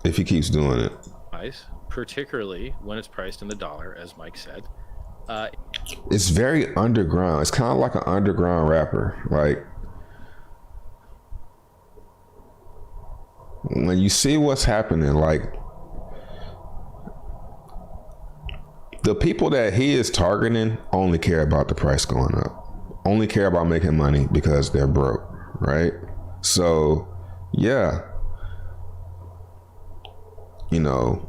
if he keeps doing it. Nice, particularly when it's priced in the dollar, as Mike said. It's very underground. It's kind of like an underground rapper. Like when you see what's happening, like the people that he is targeting only care about the price going up, only care about making money because they're broke, right? So, yeah, you know,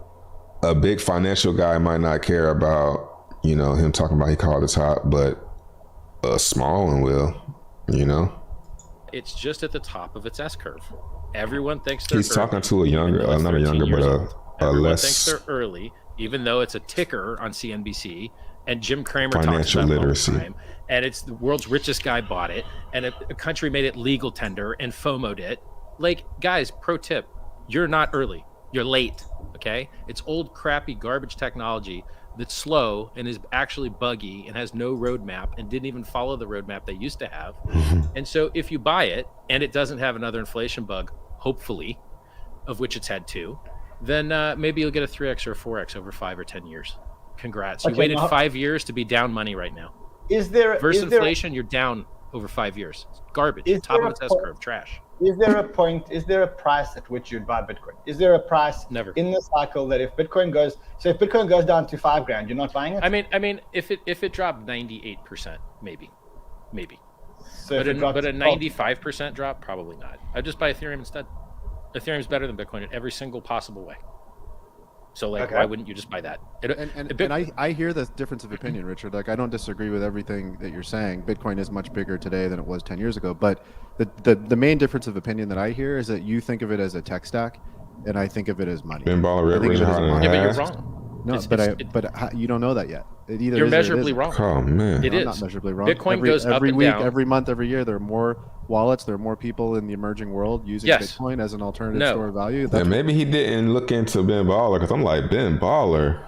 a big financial guy might not care about, you know, him talking about he called the top, but a small one will, you know? It's just at the top of its S curve. Everyone thinks they're He's talking to a younger, not a younger, but a less. Thinks they're early, even though it's a ticker on CNBC, and Jim Cramer financial talks about literacy. It all the time, and it's the world's richest guy bought it, and a country made it legal tender and FOMO'd it. Like, guys, pro tip, you're not early, you're late, okay? It's old, crappy, garbage technology that's slow and is actually buggy and has no roadmap and didn't even follow the roadmap they used to have. And so if you buy it and it doesn't have another inflation bug, hopefully, of which it's had two, then maybe you'll get a 3x or a 4x over 5 or 10 years. Congrats. You waited 5 years to be down money right now. Versus inflation, you're down over 5 years. Garbage. Top of its S curve. Trash. Is there a price at which you'd buy Bitcoin? Is there a price in the cycle that if Bitcoin goes down to $5,000, you're not buying it? I mean, if it dropped 98%, maybe. So but a 95% drop, probably not. I'd just buy Ethereum instead. Ethereum's better than Bitcoin in every single possible way. So, like, why wouldn't you just buy that? And I hear the difference of opinion, Richard. Like, I don't disagree with everything that you're saying. Bitcoin is much bigger today than it was 10 years ago. But the main difference of opinion that I hear is that you think of it as a tech stack, and I think of it as money. Ben Baller, but you're wrong. No, but you don't know that yet. It either you're is measurably or wrong. Oh man, it is. I'm not measurably wrong. Bitcoin goes up every and week, down. every month, every year. There are more wallets. There are more people in the emerging world using Bitcoin as an alternative store of value. Yeah, maybe he didn't look into Ben Baller because I'm like, Ben Baller.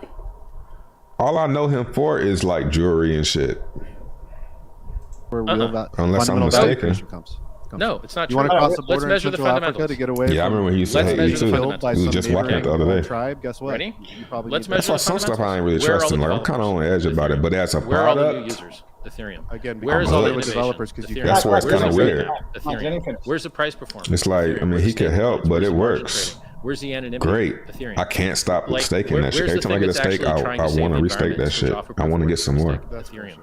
All I know him for is like jewelry and shit. Unless I'm mistaken. No, it's not you true. want to cross the border Let's in measure the Central Africa fundamentals. to get away I remember he used to hate me too. We were just walking the other day. Tribe, guess what? Ready? Let's measure That's some stuff I ain't really trusting. Like, I'm kind of on the edge about it, but as a where are all the new product, users? Ethereum. Again, where is all the developers? That's where it's kind of weird. Ethereum. Where's the price performance? It's like, I mean, he could help, but it works. Where's the anonymity? Great. Ethereum. I can't stop staking that shit. Every time I get a stake, I want to restake that shit. I want to get some more. Ethereum.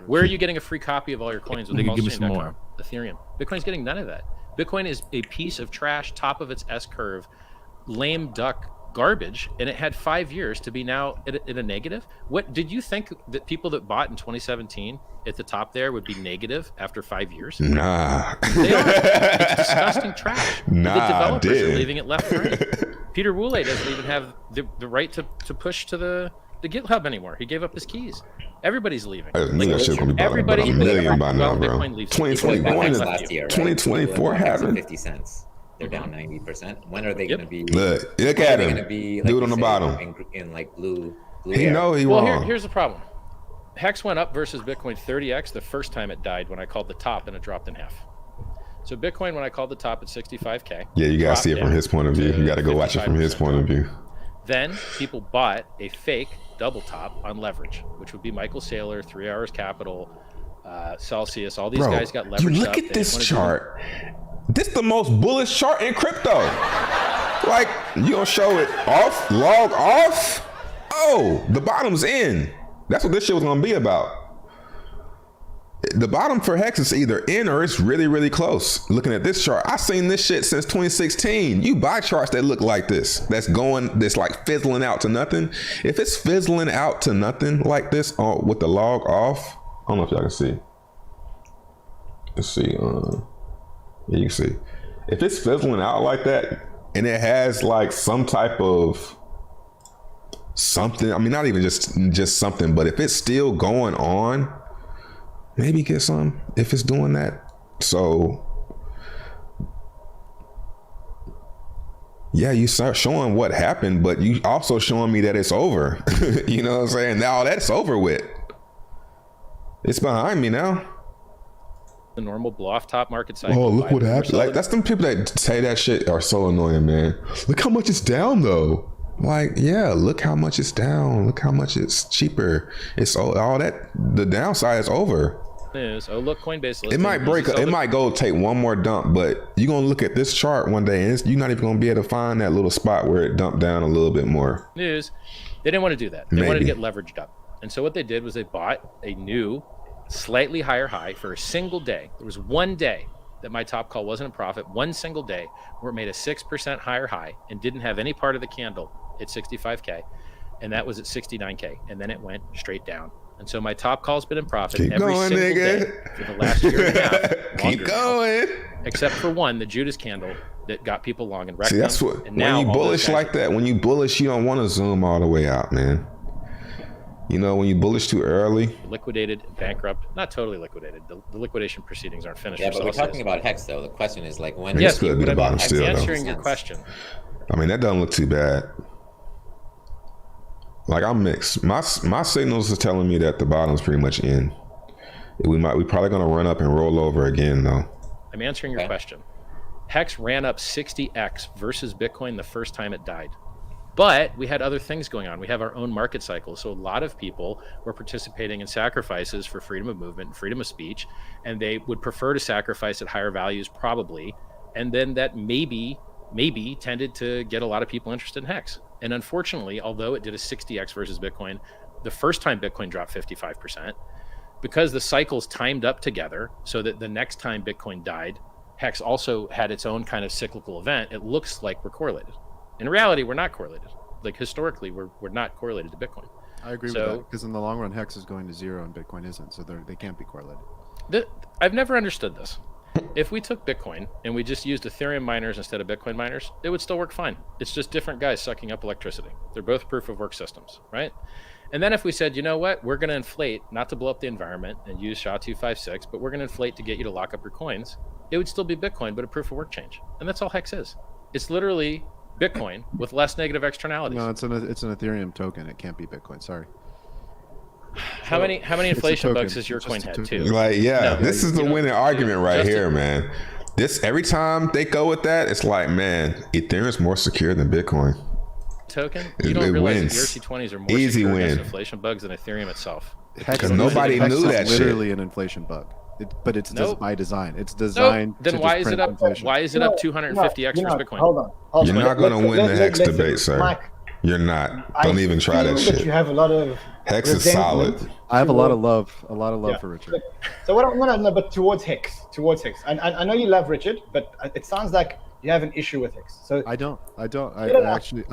Where are you getting a free copy of all your coins with PulseChain.com? Ethereum. Bitcoin's getting none of that. Bitcoin is a piece of trash, top of its S curve, lame duck garbage, and it had 5 years to be now at a negative. What did you think that people that bought in 2017 at the top there would be negative after 5 years? Nah, they are. It's disgusting trash. Nah, the developers are leaving it left and right. Peter Woolay doesn't even have the right to push to the GitHub anymore. He gave up his keys. Everybody's leaving. Everybody $1 million by now, bro. 2024 happened. 50 cents. They're down 90%. When are they going to be? Look at him. Like dude on the bottom. In like blue he air. know he wrong. Well, here's the problem. Hex went up versus Bitcoin 30x the first time it died when I called the top and it dropped in half. So Bitcoin, when I called the top at 65K. Yeah, you got to see it from his point of view. You got to go watch it from his point of view. Then people bought a fake double top on leverage, which would be Michael Saylor, 3 Hours Capital, Celsius. All these guys got leveraged. You look at this chart. This is the most bullish chart in crypto. Like, you gonna show it off, log off? Oh, the bottom's in. That's what this shit was gonna be about. The bottom for Hex is either in or it's really, really close. Looking at this chart, I've seen this shit since 2016. You buy charts that look like this, that's like fizzling out to nothing. If it's fizzling out to nothing like this with the log off, I don't know if y'all can see. Let's see. Yeah, you can see. If it's fizzling out like that and it has like some type of something, I mean, not even just something, but if it's still going on, maybe get some if it's doing that. So yeah, you start showing what happened, but you also showing me that it's over. You know what I'm saying? Now that's over with. It's behind me now. The normal blow off top market cycle. Oh, look what happened. Like, that's them people that say that shit are so annoying, man. Look how much it's down though. Like, yeah, look how much it's down. Look how much it's cheaper. It's all that. The downside is over. News. Oh, look, Coinbase. It might break. It might go take one more dump, but you're gonna look at this chart one day, and you're not even gonna be able to find that little spot where it dumped down a little bit more. News. They didn't want to do that. They wanted to get leveraged up, and so what they did was they bought a new, slightly higher high for a single day. There was one day that my top call wasn't a profit. One single day where it made a 6% higher high and didn't have any part of the candle at 65K, and that was at 69K, and then it went straight down. And so my top call's been in profit every single day for the last year and a half. Keep going. Except for one, the Judas candle that got people long and wrecked. See, that's what. And when you bullish like that, when you bullish, you don't want to zoom all the way out, man. You know, when you bullish too early. Liquidated, bankrupt, not totally liquidated. The liquidation proceedings aren't finished. Yeah, but we're talking about Hex, though. The question is like when. Yes, could be the bottom still. Answering your question. I mean, that doesn't look too bad. Like, I'm mixed. My signals is telling me that the bottom's pretty much in. We probably gonna run up and roll over again though. I'm answering your question. Hex ran up 60x versus Bitcoin the first time it died. But we had other things going on. We have our own market cycle. So a lot of people were participating in sacrifices for freedom of movement and freedom of speech, and they would prefer to sacrifice at higher values probably. And then that maybe tended to get a lot of people interested in Hex. And unfortunately, although it did a 60x versus Bitcoin, the first time Bitcoin dropped 55%, because the cycles timed up together so that the next time Bitcoin died, Hex also had its own kind of cyclical event. It looks like we're correlated. In reality, we're not correlated. Like historically, we're not correlated to Bitcoin. I agree with that, because in the long run, Hex is going to zero and Bitcoin isn't, so they can't be correlated. I've never understood this. If we took Bitcoin and we just used Ethereum miners instead of Bitcoin miners, it would still work fine. It's just different guys sucking up electricity. They're both proof of work systems, right? And then if we said, you know what, we're going to inflate, not to blow up the environment and use SHA-256, but we're going to inflate to get you to lock up your coins, it would still be Bitcoin, but a proof of work change. And that's all Hex is. It's literally Bitcoin with less negative externalities. No, it's an Ethereum token. It can't be Bitcoin. Sorry. How many inflation bugs has your coin had too? Like, this is the winning argument right here, man. This every time they go with that, it's like, man, Ethereum's more secure than Bitcoin. Token? You don't realize that ERC20s are more secure against inflation bugs than Ethereum itself. Because nobody knew that shit. Literally an inflation bug. But it's by design. It's designed. Then why is it up? Why is it up 250x versus Bitcoin? Hold on. You're not going to win the Hex debate, sir. Mike, you're not. Don't even try that shit. You have a lot of Hex is solid. I have a lot of love for Richard. So what I'm gonna know, but towards Hex. I know you love Richard, but it sounds like you have an issue with Hex. So I don't. I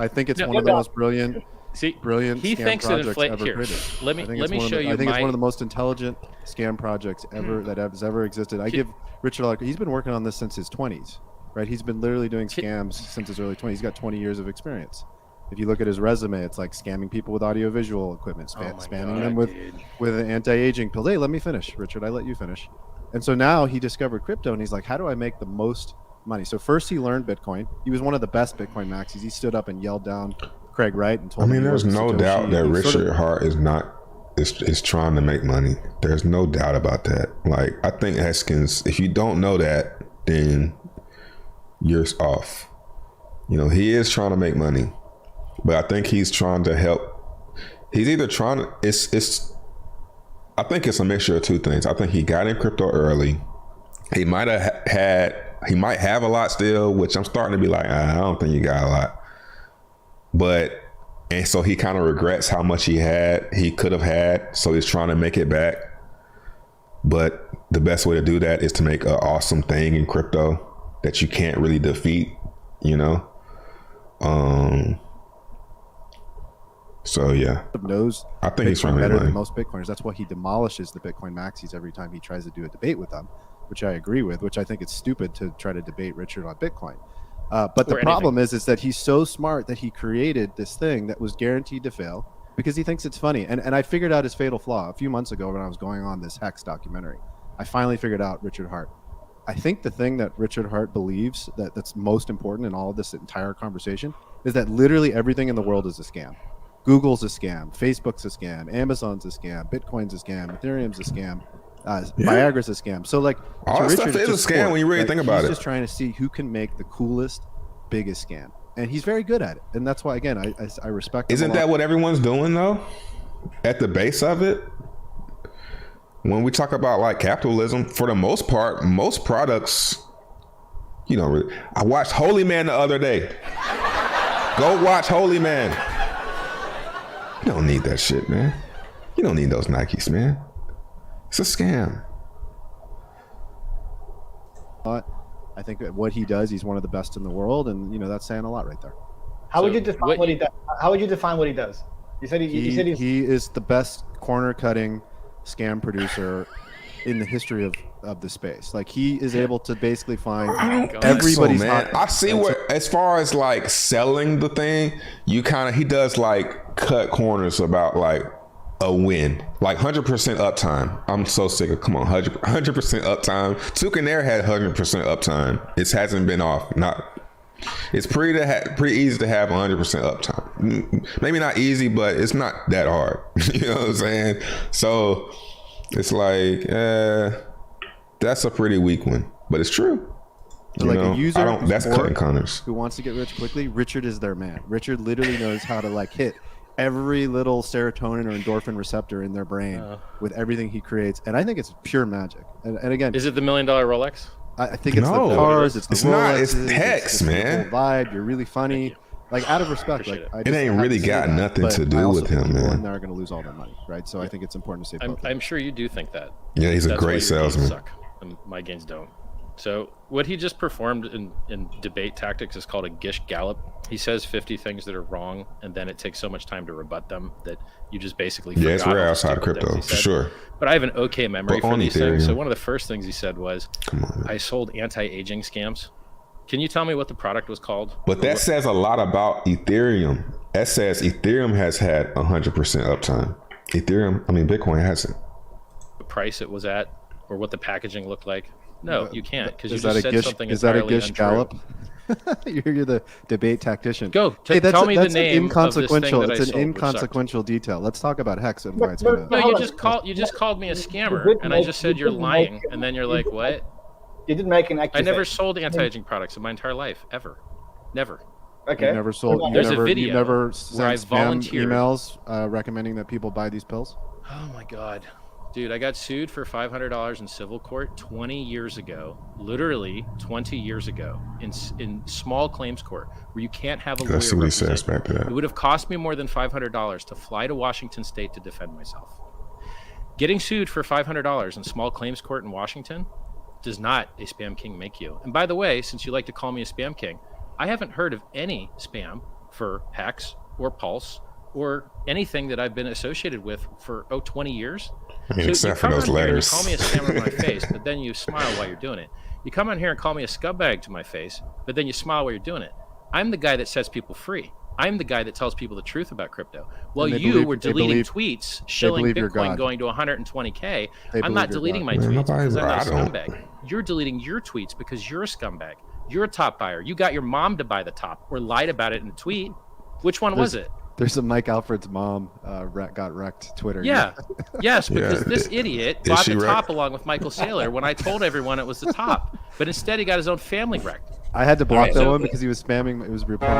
think it's one of the most brilliant. He scam thinks that projects ever created. Let me show you. I think it's one of the most intelligent scam projects ever that has ever existed. I give Richard a lot. He's been working on this since his 20s, right? He's been literally doing scams since his early 20s. He's got 20 years of experience. If you look at his resume, it's like scamming people with audiovisual equipment, spamming them with anti-aging pills. Hey, let me finish, Richard. I let you finish. And so now he discovered crypto, and he's like, how do I make the most money? So first he learned Bitcoin. He was one of the best Bitcoin maxis. He stood up and yelled down Craig Wright and told him. There's no doubt that Richard Hart is trying to make money. There's no doubt about that. Like, I think Heskins, if you don't know that, then you're off. He is trying to make money. But I think he's trying to help. He's either trying to, I think it's a mixture of two things. I think he got in crypto early. He might have a lot still, which I'm starting to be like, I don't think you got a lot. And so he kind of regrets how much he could have had. So he's trying to make it back. But the best way to do that is to make an awesome thing in crypto that you can't really defeat, So yeah, I think he's trying better than most Bitcoiners. That's why he demolishes the Bitcoin maxis every time he tries to do a debate with them, which I agree with. Which I think it's stupid to try to debate Richard on Bitcoin. But the problem is that he's so smart that he created this thing that was guaranteed to fail because he thinks it's funny. And I figured out his fatal flaw a few months ago when I was going on this Hex documentary. I finally figured out Richard Hart. I think the thing that Richard Hart believes that's most important in all of this entire conversation is that literally everything in the world is a scam. Google's a scam, Facebook's a scam, Amazon's a scam, Bitcoin's a scam, Ethereum's a scam, Viagra's a scam. So like, all that stuff is a scam when you really think about it. He's just trying to see who can make the coolest, biggest scam, and he's very good at it. And that's why, again, I respect him. Isn't that what everyone's doing though? At the base of it, when we talk about like capitalism, for the most part, most products, you know, I watched Holy Man the other day. Go watch Holy Man. You don't need that shit, man. You don't need those Nikes, man. It's a scam. But I think that what he does, he's one of the best in the world, and you know that's saying a lot right there. How would you define what he does? How would you define what he does? You said he is the best corner cutting scam producer in the history of the space. Like he is able to basically find everybody's man. I see what, as far as like selling the thing, he does like cut corners about like a win, like 100% uptime. I'm so sick of, come on, 100% uptime. Tucanair had 100% uptime. It hasn't been off. It's pretty easy to have 100% uptime. Maybe not easy, but it's not that hard. You know what I'm saying? So it's like, that's a pretty weak one, but it's true. So like a user that's cutting corners. Who wants to get rich quickly, Richard is their man. Richard literally knows how to like hit every little serotonin or endorphin receptor in their brain with everything he creates. And I think it's pure magic. And again, is it the $1 million Rolex? I think it's the cars, it's the Rolexes, it's Hex, man. The whole vibe. You're really funny. Like out of respect, like it ain't really got nothing to do with him, man. They're going to lose all their money, right? So I think it's important to say. I'm sure you do think that. Yeah, he's a great salesman. Suck, and my gains don't. So what he just performed in debate tactics is called a Gish Gallop. He says 50 things that are wrong, and then it takes so much time to rebut them that you just basically forgot. Yeah, it's rare outside of crypto, for sure. But I have an okay memory for these things. So one of the first things he said was, I sold anti-aging scams. Can you tell me what the product was called? But that says a lot about Ethereum. That says Ethereum has had 100% uptime. Bitcoin hasn't. The price it was at, or what the packaging looked like. No, you can't, because you just said something is that a Gish untrue. Gallop? You're the debate tactician. Go. Tell me the name inconsequential. of this thing that it's an inconsequential detail. Let's talk about Hex and why it's gonna. No, you just called me a scammer, and I just said you're lying, and then you're like, what? You didn't make an accusation. I never sold anti-aging products in my entire life, ever, never. Okay. You never sold. There's a video you never where I sent volunteered emails recommending that people buy these pills. Oh my God. Dude, I got sued for $500 in civil court 20 years ago, literally 20 years ago, in small claims court, where you can't have a lawyer. That's what he says back to that. It would have cost me more than $500 to fly to Washington State to defend myself. Getting sued for $500 in small claims court in Washington does not a spam king make you. And by the way, since you like to call me a spam king, I haven't heard of any spam for Hex or Pulse or anything that I've been associated with for 20 years. So except for those letters. You call me a scammer to my face, but then you smile while you're doing it. You come on here and call me a scumbag to my face, but then you smile while you're doing it. I'm the guy that sets people free. I'm the guy that tells people the truth about crypto. Well, you were deleting tweets shilling Bitcoin going to 120K. I'm not deleting my tweets because I'm not a scumbag. You're deleting your tweets because you're a scumbag. You're a top buyer. You got your mom to buy the top or lied about it in a tweet. Which one was it? There's a Mike Alfred's mom got wrecked Twitter. Yeah. Yes, because this idiot bought the top along with Michael Saylor when I told everyone it was the top. But instead he got his own family wrecked. I had to block that one because he was spamming. It was replying.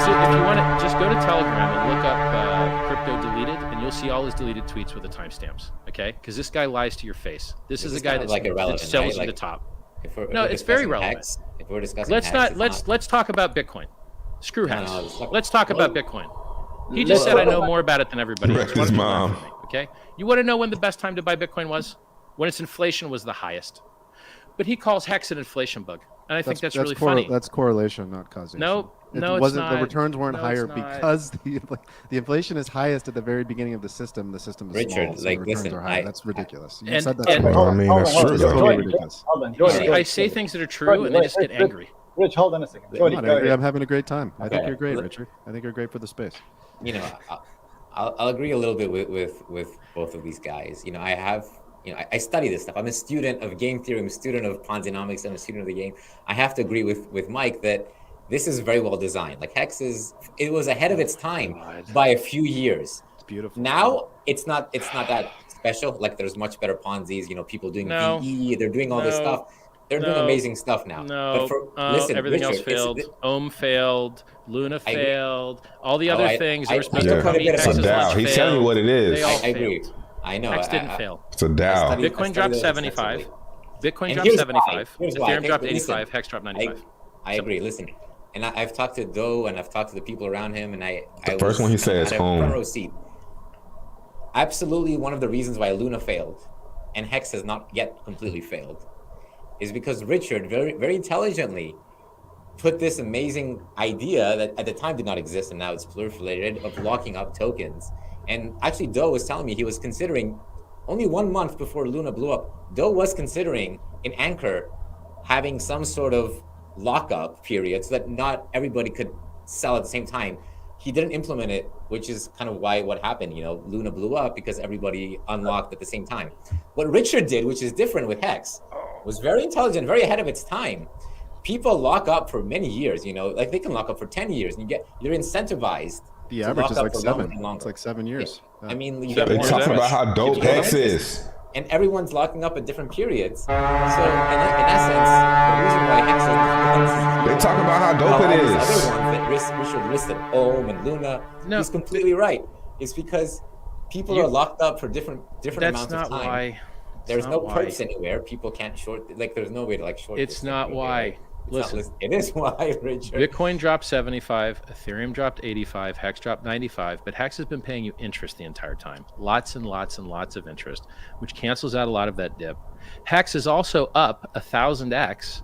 So if you want to, just go to Telegram and look up crypto deleted, and you'll see all his deleted tweets with the timestamps. Okay? Because this guy lies to your face. This is a guy that sells you the top. No, it's very relevant. If we're discussing let's talk about Bitcoin. Screw Hex. Let's talk about Bitcoin. He just said I know more about it than everybody else. His mom. Okay? You want to know when the best time to buy Bitcoin was? When its inflation was the highest. But he calls Hex an inflation bug. And I think that's really funny. That's correlation, not causation. No, it's not. The returns weren't higher because the inflation is highest at the very beginning of the system. The system is Richard, small, so the returns are high. That's ridiculous. You said that. That's true. Totally ridiculous. I say things that are true, and they just get angry. Rich, hold on a second. I'm having a great time. I think you're great, Richard. I think you're great for the space. You know, I'll agree a little bit with both of these guys. You know, I have I study this stuff. I'm a student of game theory. I'm a student of Ponzinomics. I'm a student of the game. I have to agree with Mike that this is very well designed. Like Hex it was ahead of its time by a few years. It's beautiful. Now it's not that special. Like there's much better Ponzi's, people doing VE, they're doing all this stuff. They're doing amazing stuff now. Listen, everything else failed. Ohm failed. Luna failed. All the other things that were supposed to come in. It's a DAO. He's telling you what it is. I agree. I know. Hex didn't fail. It's a DAO. Bitcoin dropped 75. Bitcoin dropped 75. Ethereum dropped 85. Hex dropped 95. I agree. Listen, and I've talked to Doe and I've talked to the people around him, and the first one he said is home. Absolutely, one of the reasons why Luna failed, and Hex has not yet completely failed, is because Richard very, very intelligently put this amazing idea that at the time did not exist and now it's proliferated of locking up tokens. And actually, Doe was telling me he was considering, only 1 month before Luna blew up, Doe was considering in Anchor having some sort of lockup period so that not everybody could sell at the same time. He didn't implement it, which is kind of why what happened. Luna blew up because everybody unlocked at the same time. What Richard did, which is different with Hex, was very intelligent, very ahead of its time. People lock up for many years, like they can lock up for 10 years and you're incentivized. The average is like 7. It's like 7 years. Yeah. I mean, they're talking about how dope Hex is. And everyone's locking up at different periods. So in essence, the reason why Hex is they talking about how dope it is. Other ones that Richard listed, Ohm and Luna, he's completely right. It's because people are locked up for different amounts of time. There's no perps anywhere. People can't short. Like there's no way to short. It's not why. Listen, it is why, Richard. Bitcoin dropped 75, Ethereum dropped 85, Hex dropped 95, but Hex has been paying you interest the entire time. Lots and lots and lots of interest, which cancels out a lot of that dip. Hex is also up 1,000x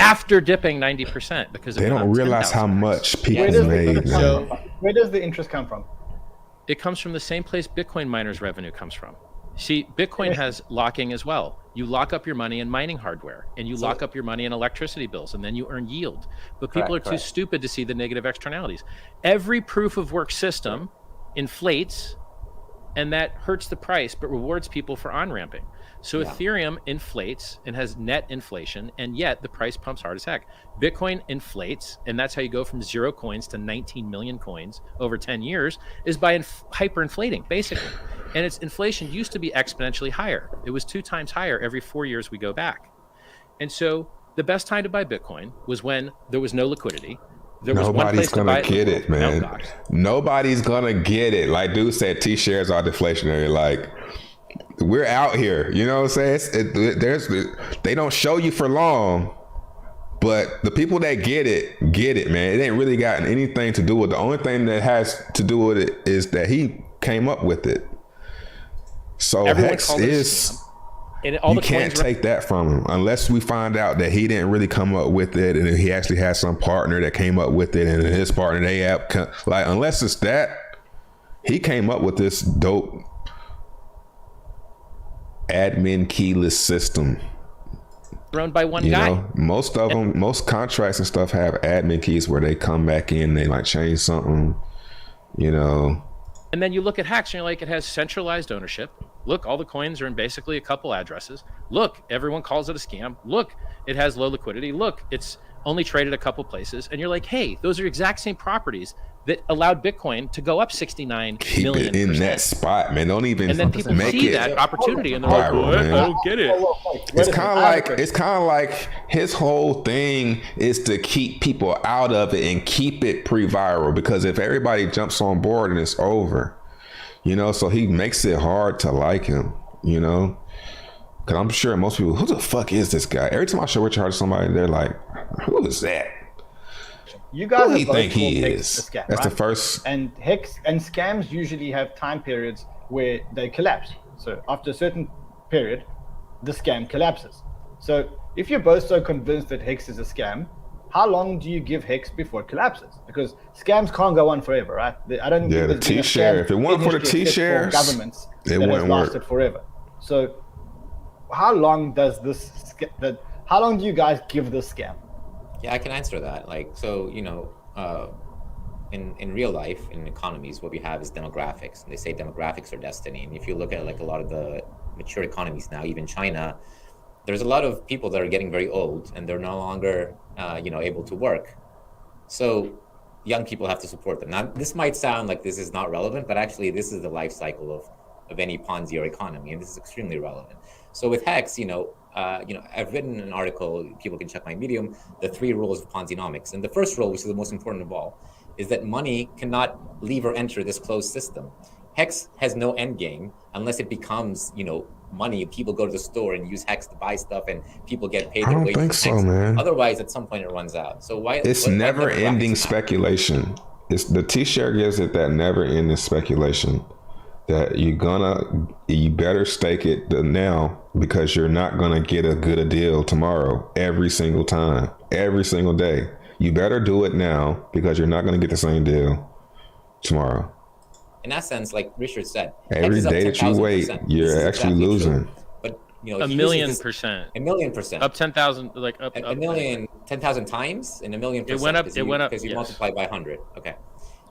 after dipping 90% because they don't realize how much people made. So where does the interest come from? It comes from the same place Bitcoin miners' revenue comes from. See, Bitcoin has locking as well. You lock up your money in mining hardware, and you lock up your money in electricity bills, and then you earn yield. But people are too stupid to see the negative externalities. Every proof of work system inflates, and that hurts the price, but rewards people for on-ramping. So Ethereum inflates and has net inflation, and yet the price pumps hard as heck. Bitcoin inflates, and that's how you go from 0 coins to 19 million coins over 10 years, is by hyperinflating, basically. And its inflation used to be exponentially higher. It was 2 times higher every 4 years we go back. And so the best time to buy Bitcoin was when there was no liquidity. Nobody's gonna get it, man. Nobody's gonna get it. Like dude said, T-shares are deflationary. Like we're out here, you know what I'm saying? They don't show you for long, but the people that get it, man. It ain't really got anything to do with it. The only thing that has to do with it is that he came up with it. So Hex is, you can't take that from him unless we find out that he didn't really come up with it and he actually has some partner that came up with it and his partner, unless it's that, he came up with this dope admin keyless system. Run by one guy. Most of them, most contracts and stuff have admin keys where they come back in, they change something, And then you look at Hex and you're like, it has centralized ownership. Look, all the coins are in basically a couple addresses. Look, everyone calls it a scam. Look, it has low liquidity. Look, it's only traded a couple places. And you're like, hey, those are exact same properties that allowed Bitcoin to go up 69 million. Keep it in that spot, man. Don't even and then people see that opportunity and they're like, what? I don't get it. It's kind of like his whole thing is to keep people out of it and keep it pre-viral, because if everybody jumps on board and it's over, so he makes it hard to like him, because I'm sure most people, who the fuck is this guy? Every time I show Richard to somebody, they're like, who is that? You guys who do you think he is? Scam, That's right? the first. And Hex and scams usually have time periods where they collapse. So after a certain period, the scam collapses. So if you're both so convinced that Hex is a scam, how long do you give Hex before it collapses? Because scams can't go on forever, right? I don't. Yeah, the T-share. If it weren't for the T-shares, governments, it wouldn't lasted forever. So how long does this? How long do you guys give this scam? Yeah, I can answer that. In real life, in economies, what we have is demographics. And they say demographics are destiny. And if you look at a lot of the mature economies now, even China, there's a lot of people that are getting very old and they're no longer, able to work. So young people have to support them. Now, this might sound like this is not relevant, but actually this is the life cycle of any Ponzi or economy, and this is extremely relevant. So with Hex, I've written an article, people can check my Medium, the 3 rules of Ponzinomics. And the first rule, which is the most important of all, is that money cannot leave or enter this closed system. Hex has no end game unless it becomes, money. People go to the store and use Hex to buy stuff, and people get paid. I don't think so, man. Otherwise, at some point, it runs out. So why? It's never-ending speculation. It's the T-share gives it that never-ending speculation that you better stake it now because you're not gonna get a good deal tomorrow. Every single time, every single day, you better do it now because you're not gonna get the same deal tomorrow. In that sense, like Richard said, every day that you wait, you're actually losing. True. But a million percent. A million percent. Up 10,000, like up. A million, 10,000 times, and a million percent. It went up because you multiply by 100. Okay.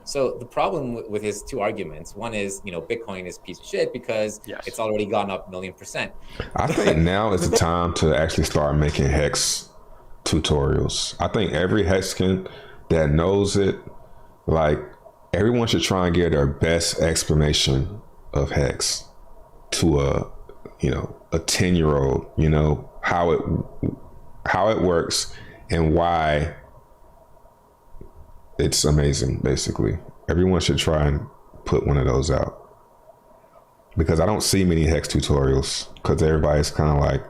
So the problem with his 2 arguments, one is, Bitcoin is a piece of shit because it's already gone up 1,000,000%. I think now is the time to actually start making Hex tutorials. I think every Hexan that knows it, like, everyone should try and get their best explanation of Hex to a 10-year-old, how it works and why it's amazing. Basically, everyone should try and put one of those out because I don't see many Hex tutorials because everybody's kind of like,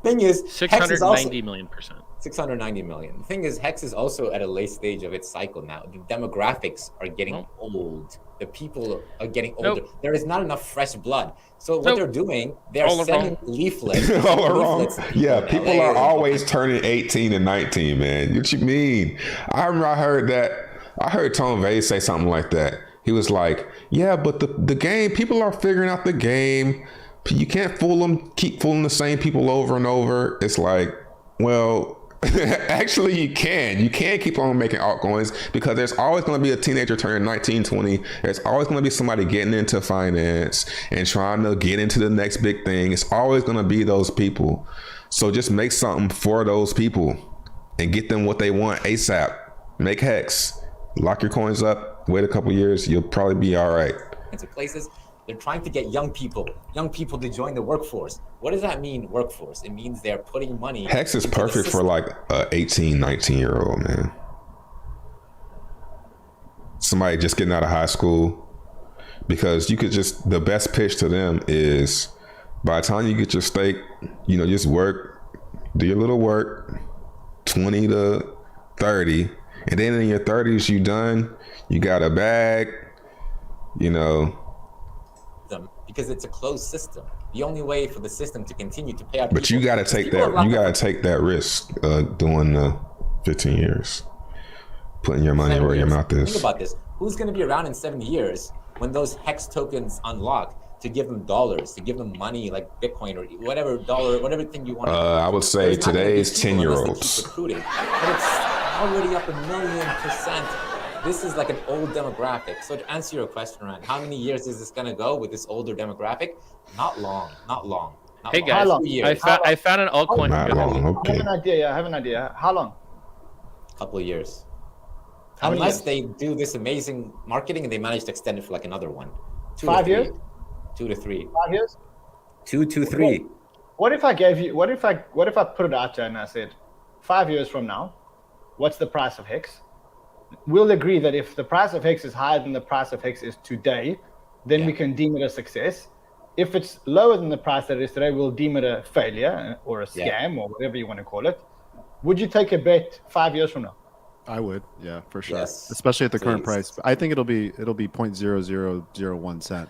Thing is, 690 million percent. 690 million. The thing is, Hex is also at a late stage of its cycle now. The demographics are getting old. The people are getting older. There is not enough fresh blood. So what they're doing, they're sending leaflets. All wrong. Yeah, people are always turning 18 and 19, man. What you mean? I remember I heard Tom Vay say something like that. He was like, yeah, but the game, people are figuring out the game. You can't fool them, keep fooling the same people over and over. It's like, well, actually you can keep on making altcoins because there's always going to be a teenager turning 19, 20. There's always going to be somebody getting into finance and trying to get into the next big thing. It's always going to be those people. So just make something for those people and get them what they want ASAP. Make Hex, lock your coins up, wait a couple years, you'll probably be all right. Into places. They're trying to get young people to join the workforce. What does that mean, workforce? It means they're putting money. Hex is perfect for like a 18, 19-year-old, man. Somebody just getting out of high school, because the best pitch to them is by the time you get your stake, just work, do your little work, 20 to 30. And then in your 30s, you done, you got a bag, because it's a closed system. The only way for the system to continue to pay out. But you got to take that. You got to take that risk doing the 15 years, putting your money where your mouth is. Think about this. Who's going to be around in 70 years when those Hex tokens unlock to give them dollars, to give them money like Bitcoin or whatever thing you want? I would say today's 10-year-olds. But it's already up 1,000,000%. This is like an old demographic. So to answer your question, Ryan, how many years is this going to go with this older demographic? Not long. Hey guys, I found an altcoin. Not long, okay. I have an idea. How long? A couple of years. Unless they do this amazing marketing and they manage to extend it for like another one. 5 years? 2 to 3. 5 years? 2 to 3. What if I put it out there and I said, 5 years from now, what's the price of Hex? We'll agree that if the price of Hex is higher than the price of Hex is today, then we can deem it a success. If it's lower than the price that it is today, we'll deem it a failure or a scam or whatever you want to call it. Would you take a bet 5 years from now? I would, yeah, for sure. Yes. Especially at the current price. I think it'll be 0.0001 cent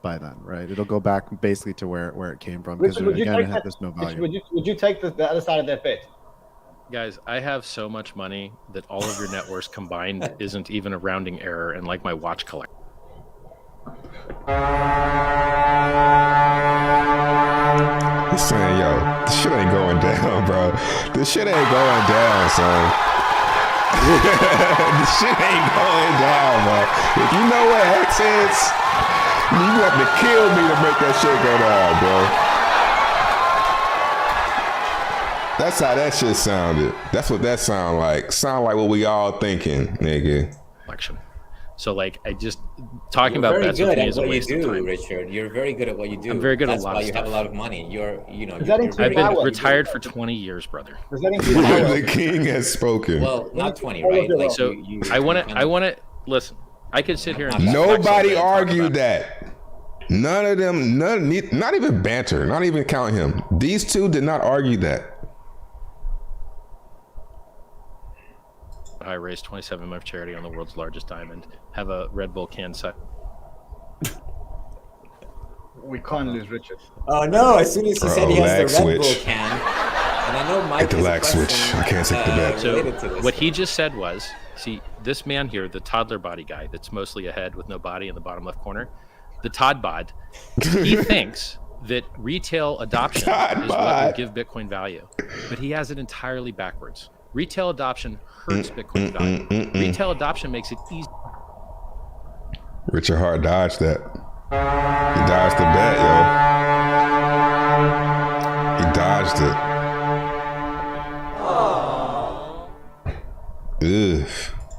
by then, right? It'll go back basically to where it came from because again, there's no value. Would you take the other side of that bet? Guys, I have so much money that all of your net worth combined isn't even a rounding error, and like my watch collection. He's saying, yo, this shit ain't going down, bro. This shit ain't going down, son. This shit ain't going down, bro. If you know what Hex is, You have to kill me to make that shit go down, bro. That's how that shit sounded. That's what that sound like. Sound like what we all thinking, nigga. Election. So like, I just talking You're about very bets good with me at is a what you waste of do, time. Richard. You're very good at what you do. I'm very good at a lot of That's why you have a stuff. lot of money. You're I've been retired for 20 years, brother. Does that include The king has spoken. well, not 20, right? Like So I want to listen. I could sit here and Nobody argued that. None of them, not even Banter, not even count him. These two did not argue that. I raised 27 million for charity on the world's largest diamond. Have a Red Bull can set. We can't lose Richard. Oh no! As soon as he said he has lag the Red Bull switch. can, and I know Mike Hit the has a lag question, switch. I can't take the bet. So related to this. what he just said was, see, this man here, the toddler body guy that's mostly a head with no body in the bottom left corner, the Todd bod, he thinks that retail adoption Todd is what bod. will give Bitcoin value. But he has it entirely backwards. Retail adoption hurts Bitcoin value. Retail adoption makes it easy. Richard Hart dodged that. He dodged the bet, yo. He dodged it. Ugh.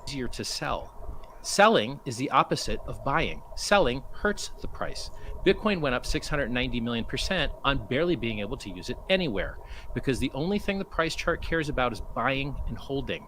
Easier to sell. Selling is the opposite of buying. Selling hurts the price. Bitcoin went up 690 million % on barely being able to use it anywhere, because the only thing the price chart cares about is buying and holding.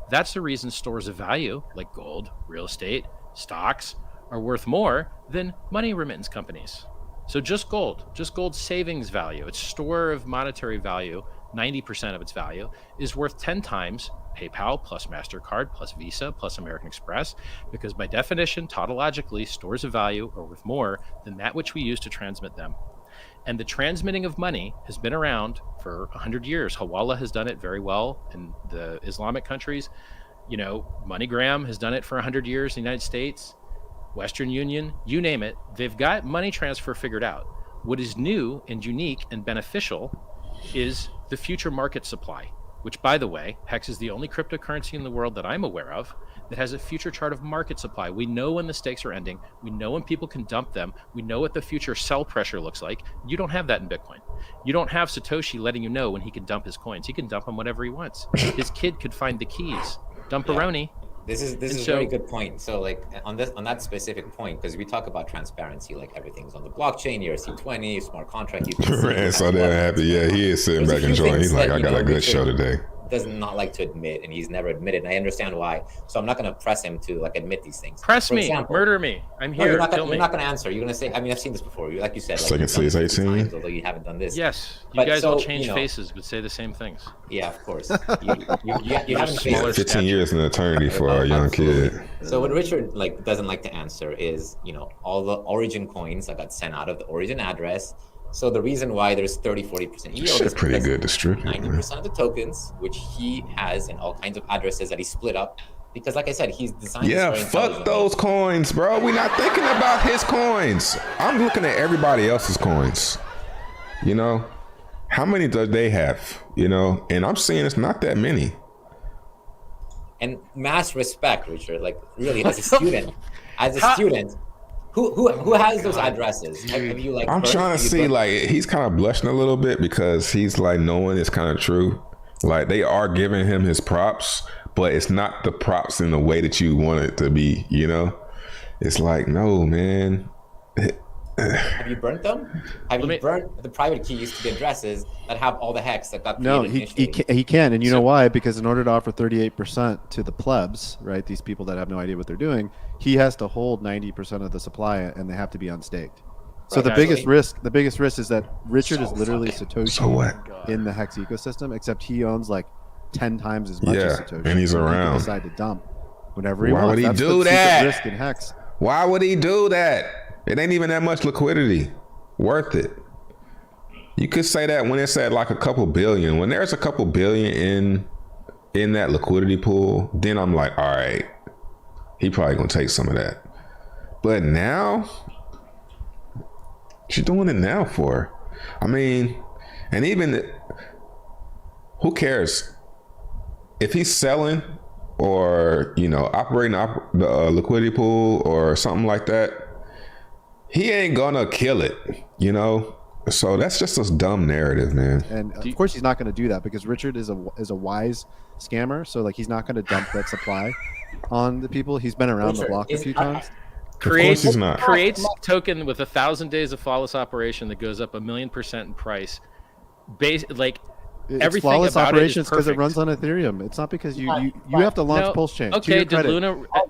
That's the reason stores of value like gold, real estate, stocks are worth more than money remittance companies. So just gold savings value, its store of monetary value, 90% of its value, is worth 10 times PayPal plus MasterCard plus Visa plus American Express, because by definition, tautologically, stores of value are worth more than that which we use to transmit them. And the transmitting of money has been around for 100 years. Hawala has done it very well in the Islamic countries. You know, MoneyGram has done it for 100 years in the United States. Western Union, you name it, they've got money transfer figured out. What is new and unique and beneficial is the future market supply, which, by the way, Hex is the only cryptocurrency in the world that I'm aware of that has a future chart of market supply. We know when the stakes are ending. We know when people can dump them. We know what the future sell pressure looks like. You don't have that in Bitcoin. You don't have Satoshi letting you know when he can dump his coins. He can dump them whenever he wants. His kid could find the keys. Dump-a-roni. This is a very good point. So like on that specific point, because we talk about transparency, like everything's on the blockchain, ERC20, smart contract. You can Man, so damn happy. Yeah, he is sitting back enjoying. He's like, I got a good show today. Does not like to admit, and he's never admitted, and I understand why. So I'm not going to press him to like admit these things. Press me, murder me. I'm here. You're not going to answer. You're going to say, I mean, I've seen this before. Like you said, like, Second series 18. Although you haven't done this. Yes, you guys will change faces, but say the same things. Yeah, of course. You haven't faced 15 years in eternity for a young kid. So what Richard like doesn't like to answer is, you know, all the origin coins that got sent out of the origin address. So the reason why there's 30-40% yield Shit, pretty good distributed. 90% of the tokens, which he has in all kinds of addresses that he split up, because like I said, he's designed. Yeah, fuck those coins, bro. We're not thinking about his coins. I'm looking at everybody else's coins. You know, how many do they have? You know, and I'm seeing it's not that many. And mass respect, Richard. Like really, as a student, Who has those addresses? Have you like? I'm trying to see, like, he's kind of blushing a little bit because he's like knowing it's kind of true. Like they are giving him his props, but it's not the props in the way that you want it to be. You know, it's like, no, man. Have you burnt them? Have you burnt the private keys to the addresses that have all the hex that got created? No, he can, and you know why? Because in order to offer 38% to the plebs, right, these people that have no idea what they're doing, he has to hold 90% of the supply, and they have to be unstaked. So the biggest risk is that Richard is literally Satoshi in the Hex ecosystem, except he owns like 10 times as much as Satoshi, and he's around. He can decide to dump whenever he wants. Why would he That's do that? Risk in Hex. Why would he do that? It ain't even that much liquidity. Worth it. You could say that when it's at like a couple billion. When there's a couple billion in that liquidity pool, then I'm like, all right, he probably gonna take some of that. But now, what you doing it now for? I mean, and even who cares if he's selling or, you know, operating the liquidity pool or something like that? he ain't gonna kill it, you know. So that's just a dumb narrative, man. And of course he's not going to do that because Richard is a wise scammer. So like he's not going to dump that supply on the people. He's been around the block a few times. Creates he's not. token with 1,000 days of flawless operation that goes up 1,000,000% in price. It's Everything flawless about operations it because it perfect. runs on Ethereum. It's not because you have to launch PulseChain. Okay, to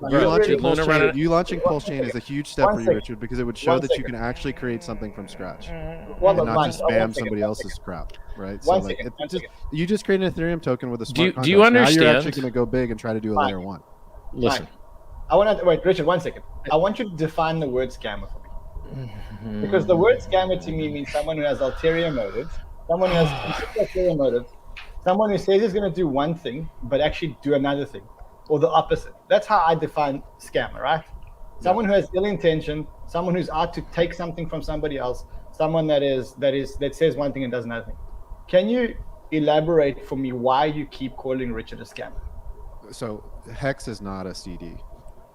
your credit. You launching PulseChain is a huge step for you, Richard, because it would show that you can actually create something from scratch and not just spam somebody else's crap, right? So like, you just create an Ethereum token with a smart contract. Do you understand? Now you're actually going to go big and try to do a layer one. Listen. I want to wait, Richard. 1 second. I want you to define the word scammer for me, because the word scammer to me means someone who has ulterior motives, someone who has ulterior motives, someone who says he's going to do one thing but actually do another thing, or the opposite. That's how I define scammer, right? Someone who has ill intention, someone who's out to take something from somebody else, someone that says one thing and does another thing. Can you elaborate for me why you keep calling Richard a scammer? So Hex is not a CD.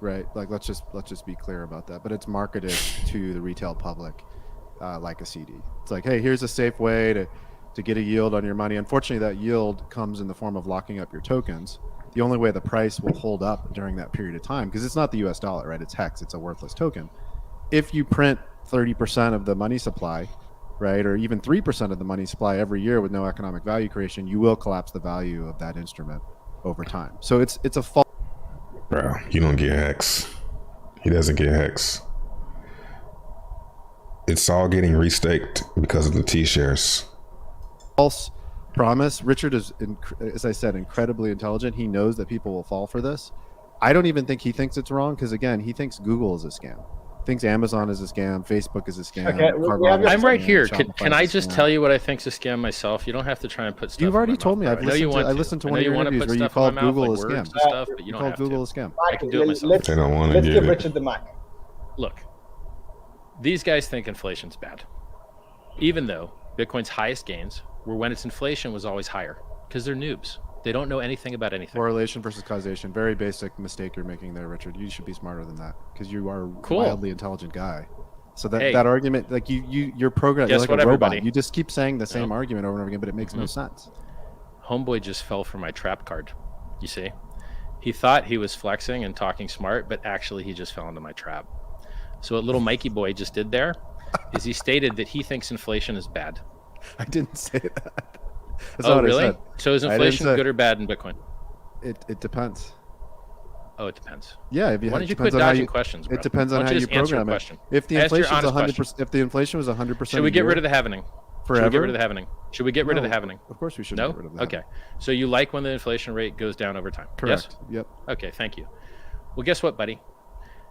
Right, like let's just be clear about that. But it's marketed to the retail public like a CD. It's like, hey, here's a safe way to get a yield on your money. Unfortunately, that yield comes in the form of locking up your tokens. The only way the price will hold up during that period of time, because it's not the US dollar, right? It's Hex. It's a worthless token. If you print 30% of the money supply, right, or even 3% of the money supply every year with no economic value creation, you will collapse the value of that instrument over time. So it's a false. Bro, you don't get Hex. He doesn't get Hex. It's all getting restaked because of the T-shares. False promise. Richard is, as I said, incredibly intelligent. He knows that people will fall for this. I don't even think he thinks it's wrong because, again, he thinks Google is a scam. Thinks Amazon is a scam, Facebook is a scam. Okay, I'm right here. Can I just tell you what I think's a scam myself? You don't have to try and put stuff. You've already in my told me. mouth, I listened to one of your interviews where you called Google a scam. Stuff, but you don't have Google to. a scam. I can do it myself. They don't want to Let's get give it. Richard the mic. Look, these guys think inflation's bad, even though Bitcoin's highest gains were when its inflation was always higher, because they're noobs. They don't know anything about anything. Correlation versus causation. Very basic mistake you're making there, Richard. You should be smarter than that because you are a wildly intelligent guy. So that argument, like you're programmed, you're like a robot. Everybody? You just keep saying the same argument over and over again, but it makes no sense. Homeboy just fell for my trap card. You see, he thought he was flexing and talking smart, but actually he just fell into my trap. So what little Mikey boy just did there is he stated that he thinks inflation is bad. I didn't say that. That's oh, not really? what I said. So is inflation good or bad in Bitcoin? It depends. Oh, it depends. Yeah, why don't you quit dodging questions, bro? It depends on how you program it. If the inflation was 100%, if the inflation was 100%, should we get rid of the halvening? Forever? Should we get rid of the halvening? Should we get rid of the halvening? Of course we should. No. Get rid of that. Okay. So you like when the inflation rate goes down over time? Correct. Yes? Yep. Okay. Thank you. Well, guess what, buddy?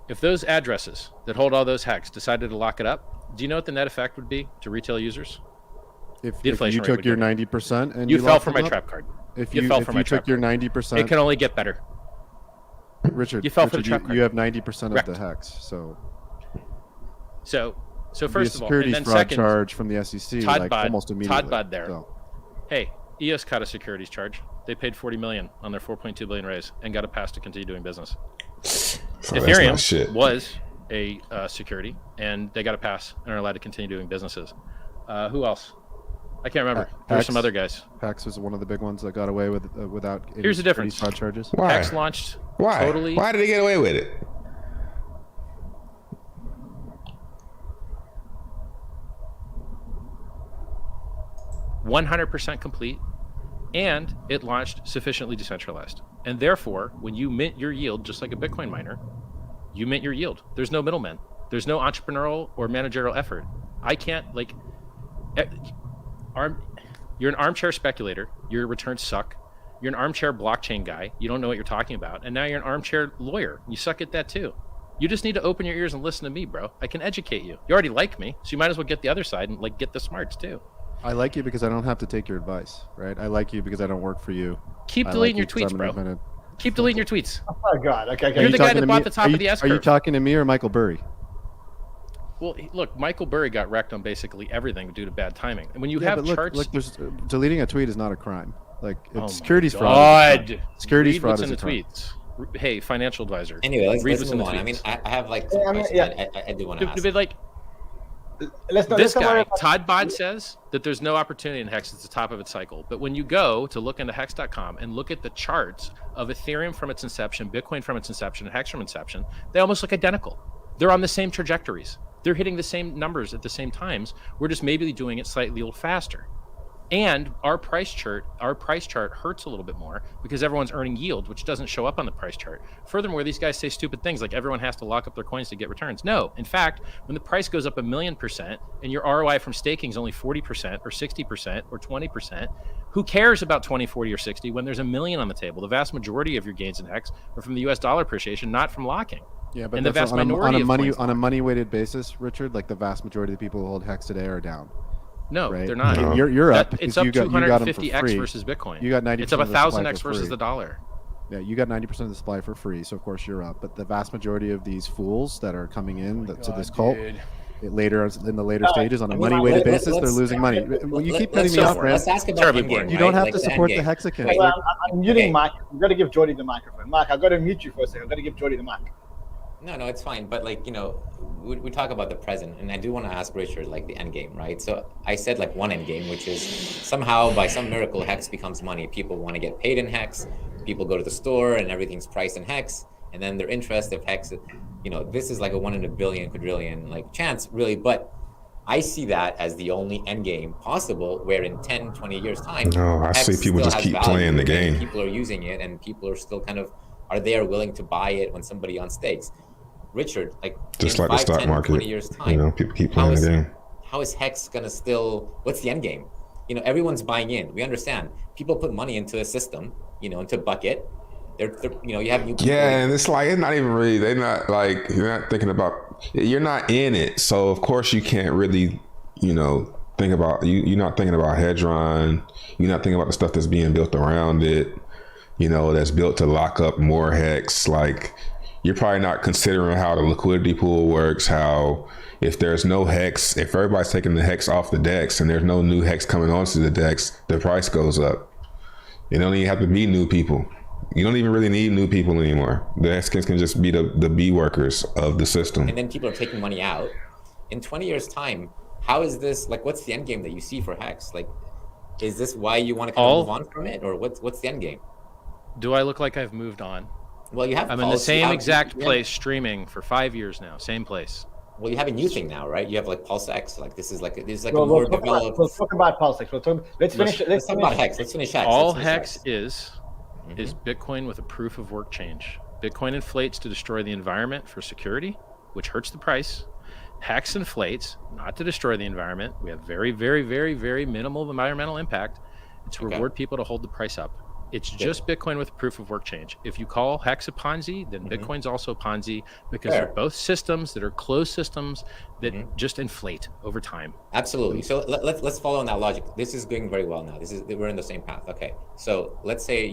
If those addresses that hold all those hacks decided to lock it up, do you know what the net effect would be to retail users? If you took your 90% and you fell for my trap card. If you took your 90%, it can only get better. Richard, you fell for the trap card. You have 90% of the hex, so first of all, securities and then fraud second, charge from the SEC almost immediately. Todd Bud there. So. Hey, EOS caught a securities charge. They paid $40 million on their $4.2 billion raise and got a pass to continue doing business. So Ethereum was a security, and they got a pass and are allowed to continue doing businesses. Who else? I can't remember. There's some other guys. Hex was one of the big ones that got away with without any Here's the difference. fraud charges. Why? Hex launched Why? totally. Why did they get away with it? %100% complete, and it launched sufficiently decentralized. And therefore, when you mint your yield, just like a Bitcoin miner, you mint your yield. There's no middleman. There's no entrepreneurial or managerial effort. I can't you're an armchair speculator. Your returns suck. You're an armchair blockchain guy. You don't know what you're talking about. And now you're an armchair lawyer. You suck at that too. You just need to open your ears and listen to me, bro. I can educate you. You already like me, so you might as well get the other side and get the smarts too. I like you because I don't have to take your advice, right? I like you because I don't work for you. Keep deleting your tweets, bro. Keep deleting your tweets. Oh my God. Okay. You're the guy that bought the top of the S-curve. Are you talking to me or Michael Burry? Well, look, Michael Burry got wrecked on basically everything due to bad timing. And when you have charts, look, deleting a tweet is not a crime. It's securities fraud. Securities fraud is in the tweets. Hey, financial advisor. Anyway, let's what's move in the on. tweets. I mean, I have some questions I do want to ask. This guy, Todd Bod, says that there's no opportunity in Hex. It's the top of its cycle. But when you go to look into Hex.com and look at the charts of Ethereum from its inception, Bitcoin from its inception, and Hex from inception, they almost look identical. They're on the same trajectories. They're hitting the same numbers at the same times. We're just maybe doing it slightly a little faster. And our price chart hurts a little bit more because everyone's earning yield, which doesn't show up on the price chart. Furthermore, these guys say stupid things like everyone has to lock up their coins to get returns. No, in fact, when the price goes up 1,000,000% and your ROI from staking is only 40% or 60% or 20%, who cares about 20, 40, or 60 when there's $1 million on the table? The vast majority of your gains in Hex are from the US dollar appreciation, not from locking. Yeah, but and the vast minority on a money weighted basis, Richard, like the vast majority of the people who hold Hex today are down. No, right? They're not. No. You're up. It's up 250x versus Bitcoin. You got 90%. It's up 1,000x versus the dollar. Yeah, you got 90% of the supply for free, so of course you're up. But the vast majority of these fools that are coming in to this cult later in the later stages on a money-weighted basis, they're losing money. Well, you keep cutting me off, Brent. Let's ask about Endgame, You don't have like to support the Hexicans. Well, I'm muting Mike. I've got to give Jordy the microphone. Mike, I've got to mute you for a second. I've got to give Jordy the mic. No, it's fine. But like, we talk about the present, and I do want to ask Richard like the end game, right? So I said like one end game, which is somehow by some miracle Hex becomes money. People want to get paid in Hex. People go to the store and everything's priced in Hex, and then their interest if Hex, this is like a 1 in a billion quadrillion like chance really. But I see that as the only end game possible, where in 10, 20 years time, I see people just keep playing the game. People are using it, and people are still are there willing to buy it when somebody on stakes. Richard, like just like 5, the stock 10, market, 20 years time, people keep playing the game. How is Hex gonna what's the end game? Everyone's buying in. We understand. People put money into a system, into a bucket. They're you have new people. Yeah, and it's like, it's not even really, you're not thinking about, you're not in it. So of course you can't really, think about, you're not thinking about Hedron. You're not thinking about the stuff that's being built around it, that's built to lock up more Hex. Like, you're probably not considering how the liquidity pool works, how if there's no Hex, if everybody's taking the Hex off the DEX and there's no new Hex coming onto the DEX, the price goes up. You don't even have to be new people. You don't even really need new people anymore. The Hexicans can just be the B workers of the system. And then people are taking money out. In 20 years time, how is this, like, what's the end game that you see for Hex? Like, is this why you want to move on from it, or what's the end game? Do I look like I've moved on? Well, you have. I'm in the same exact place streaming for 5 years now. Same place. Well, you have a new thing now, right? You have like PulseX. Like this is like a more developed. We'll talk about PulseX. Let's finish. Let's talk about Hex. Let's finish Hex. All Hex is Bitcoin with a proof of work change. Bitcoin inflates to destroy the environment for security, which hurts the price. Hex inflates not to destroy the environment. We have very, very, very, very minimal environmental impact. It's to reward people to hold the price up. It's just Bitcoin with proof of work change. If you call Hex a Ponzi, then Bitcoin's also Ponzi, because they're both systems that are closed systems that just inflate over time. Absolutely. So let's follow on that logic. This is going very well now. We're in the same path. Okay. So let's say,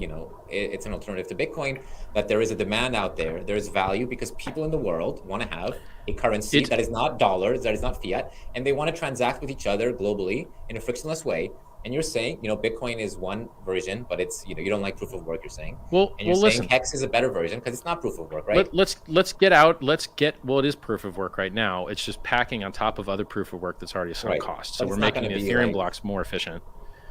it's an alternative to Bitcoin, that there is a demand out there. There is value because people in the world want to have a currency that is not dollars, that is not fiat, and they want to transact with each other globally in a frictionless way. And you're saying, Bitcoin is one version, but it's, you don't like proof of work, you're saying. And you're saying listen, Hex is a better version because it's not proof of work, right? Let's get, it is proof of work right now. It's just packing on top of other proof of work that's already sunk cost. So we're making the Ethereum blocks more efficient.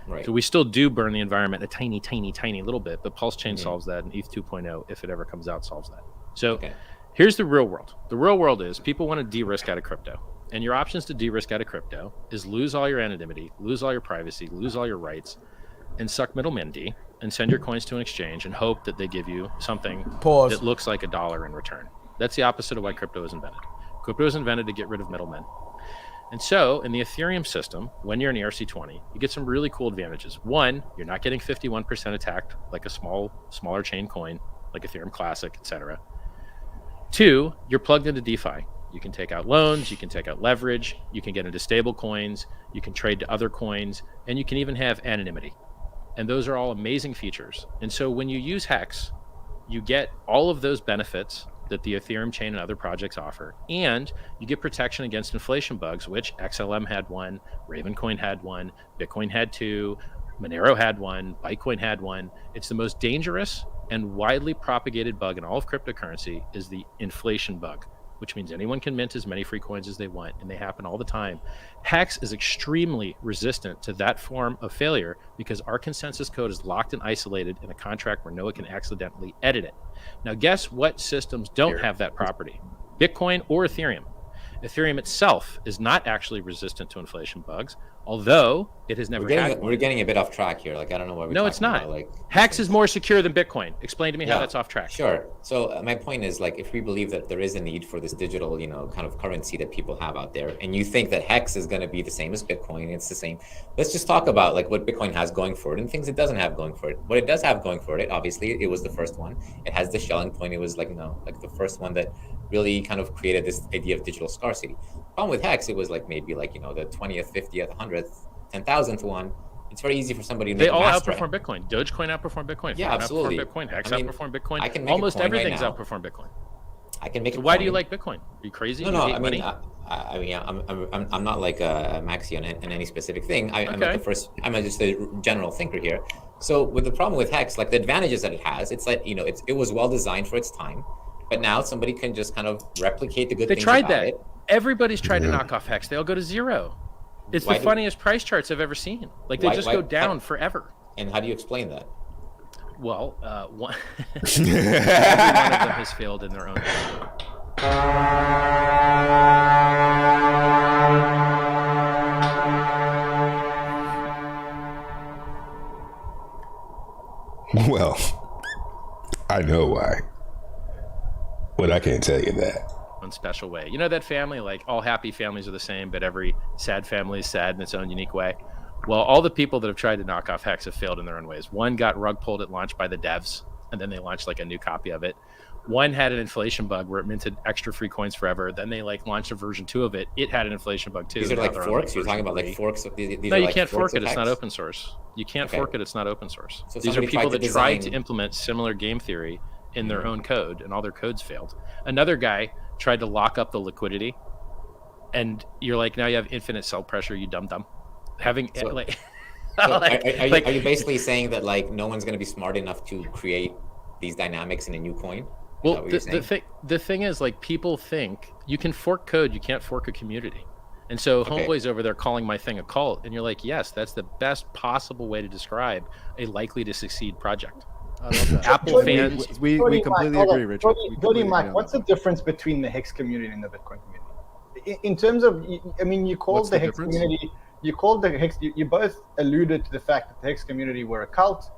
Right. So we still do burn the environment a tiny, tiny, tiny little bit, but PulseChain solves that, and ETH 2.0, if it ever comes out, solves that. So here's the real world. The real world is people want to de-risk out of crypto. And your options to de-risk out of crypto is lose all your anonymity, lose all your privacy, lose all your rights, and suck middlemen D, and send your coins to an exchange and hope that they give you something that looks like $1 in return. That's the opposite of why crypto was invented. Crypto was invented to get rid of middlemen. And so in the Ethereum system, when you're in ERC20, you get some really cool advantages. One, you're not getting 51% attacked like a smaller chain coin, like Ethereum Classic, etc. Two, you're plugged into DeFi. You can take out loans, you can take out leverage, you can get into stable coins, you can trade to other coins, and you can even have anonymity. And those are all amazing features. And so when you use Hex, you get all of those benefits that the Ethereum chain and other projects offer. And you get protection against inflation bugs, which XLM had one, Ravencoin had one, Bitcoin had two, Monero had one, Bitcoin had one. It's the most dangerous and widely propagated bug in all of cryptocurrency is the inflation bug. which means anyone can mint as many free coins as they want, and they happen all the time. Hex is extremely resistant to that form of failure because our consensus code is locked and isolated in a contract where no one can accidentally edit it. Now, guess what systems don't have that property? Bitcoin or Ethereum. Ethereum itself is not actually resistant to inflation bugs, although it has never had one. We're getting a bit off track here. Like, I don't know what we're No, talking it's not. about. Like, Hex is more secure than Bitcoin. Explain to me how that's off track. Sure. So my point is, like, if we believe that there is a need for this digital, kind of currency that people have out there, and you think that Hex is going to be the same as Bitcoin, it's the same. Let's just talk about like what Bitcoin has going for it and things it doesn't have going for it. What it does have going for it, obviously, it was the first one. It has the Schelling point. It was like the first one that really kind of created this idea of digital scarcity. Problem with Hex, it was like maybe like the 20th, 50th, 100th, 10,000th one. It's very easy for somebody to make They all master outperform Bitcoin. Dogecoin outperformed Bitcoin. Yeah, absolutely. Bitcoin. Hex outperformed Bitcoin. I can make almost a coin everything's right now. outperformed Bitcoin. I can make. So why do you like Bitcoin? Are you crazy? No, You no. hate I mean, money? I'm not like a maxi on any specific thing. I'm not the first. I'm just a general thinker here. So with the problem with Hex, like the advantages that it has, it's like it was well designed for its time, but now somebody can just kind of replicate the good things tried about that. it. Everybody's tried to knock off Hex. They all go to zero. It's the funniest price charts I've ever seen. Like they just go down forever. And how do you explain that? Well, every one of them has failed in their own way. Well, I know why, but I can't tell you that. One special way. You know that family, like all happy families are the same, but every sad family is sad in its own unique way? Well, all the people that have tried to knock off Hex have failed in their own ways. One got rug pulled at launch by the devs, and then they launched like a new copy of it. One had an inflation bug where it minted extra free coins forever. Then they like launched a version 2 of it. It had an inflation bug too. These are like forks? You're talking about like forks? No, you can't fork it. It's not open source. You can't fork it. It's not open source. So these are people that tried to implement similar game theory in their own code, and all their codes failed. Another guy tried to lock up the liquidity, and you're like, now you have infinite sell pressure, you dum-dum. Are you basically saying that like no one's going to be smart enough to create these dynamics in a new coin? Well, the thing is, like, people think you can fork code, you can't fork a community. And so Homeboy's over there calling my thing a cult, and you're like, yes, that's the best possible way to describe a likely to succeed project. I love that. Apple fans. We completely agree, Richard. Jody, Mike, what's the difference between the Hex community and the Bitcoin community? In terms of, I mean, you called the Hex community, you both alluded to the fact that the Hex community were a cult.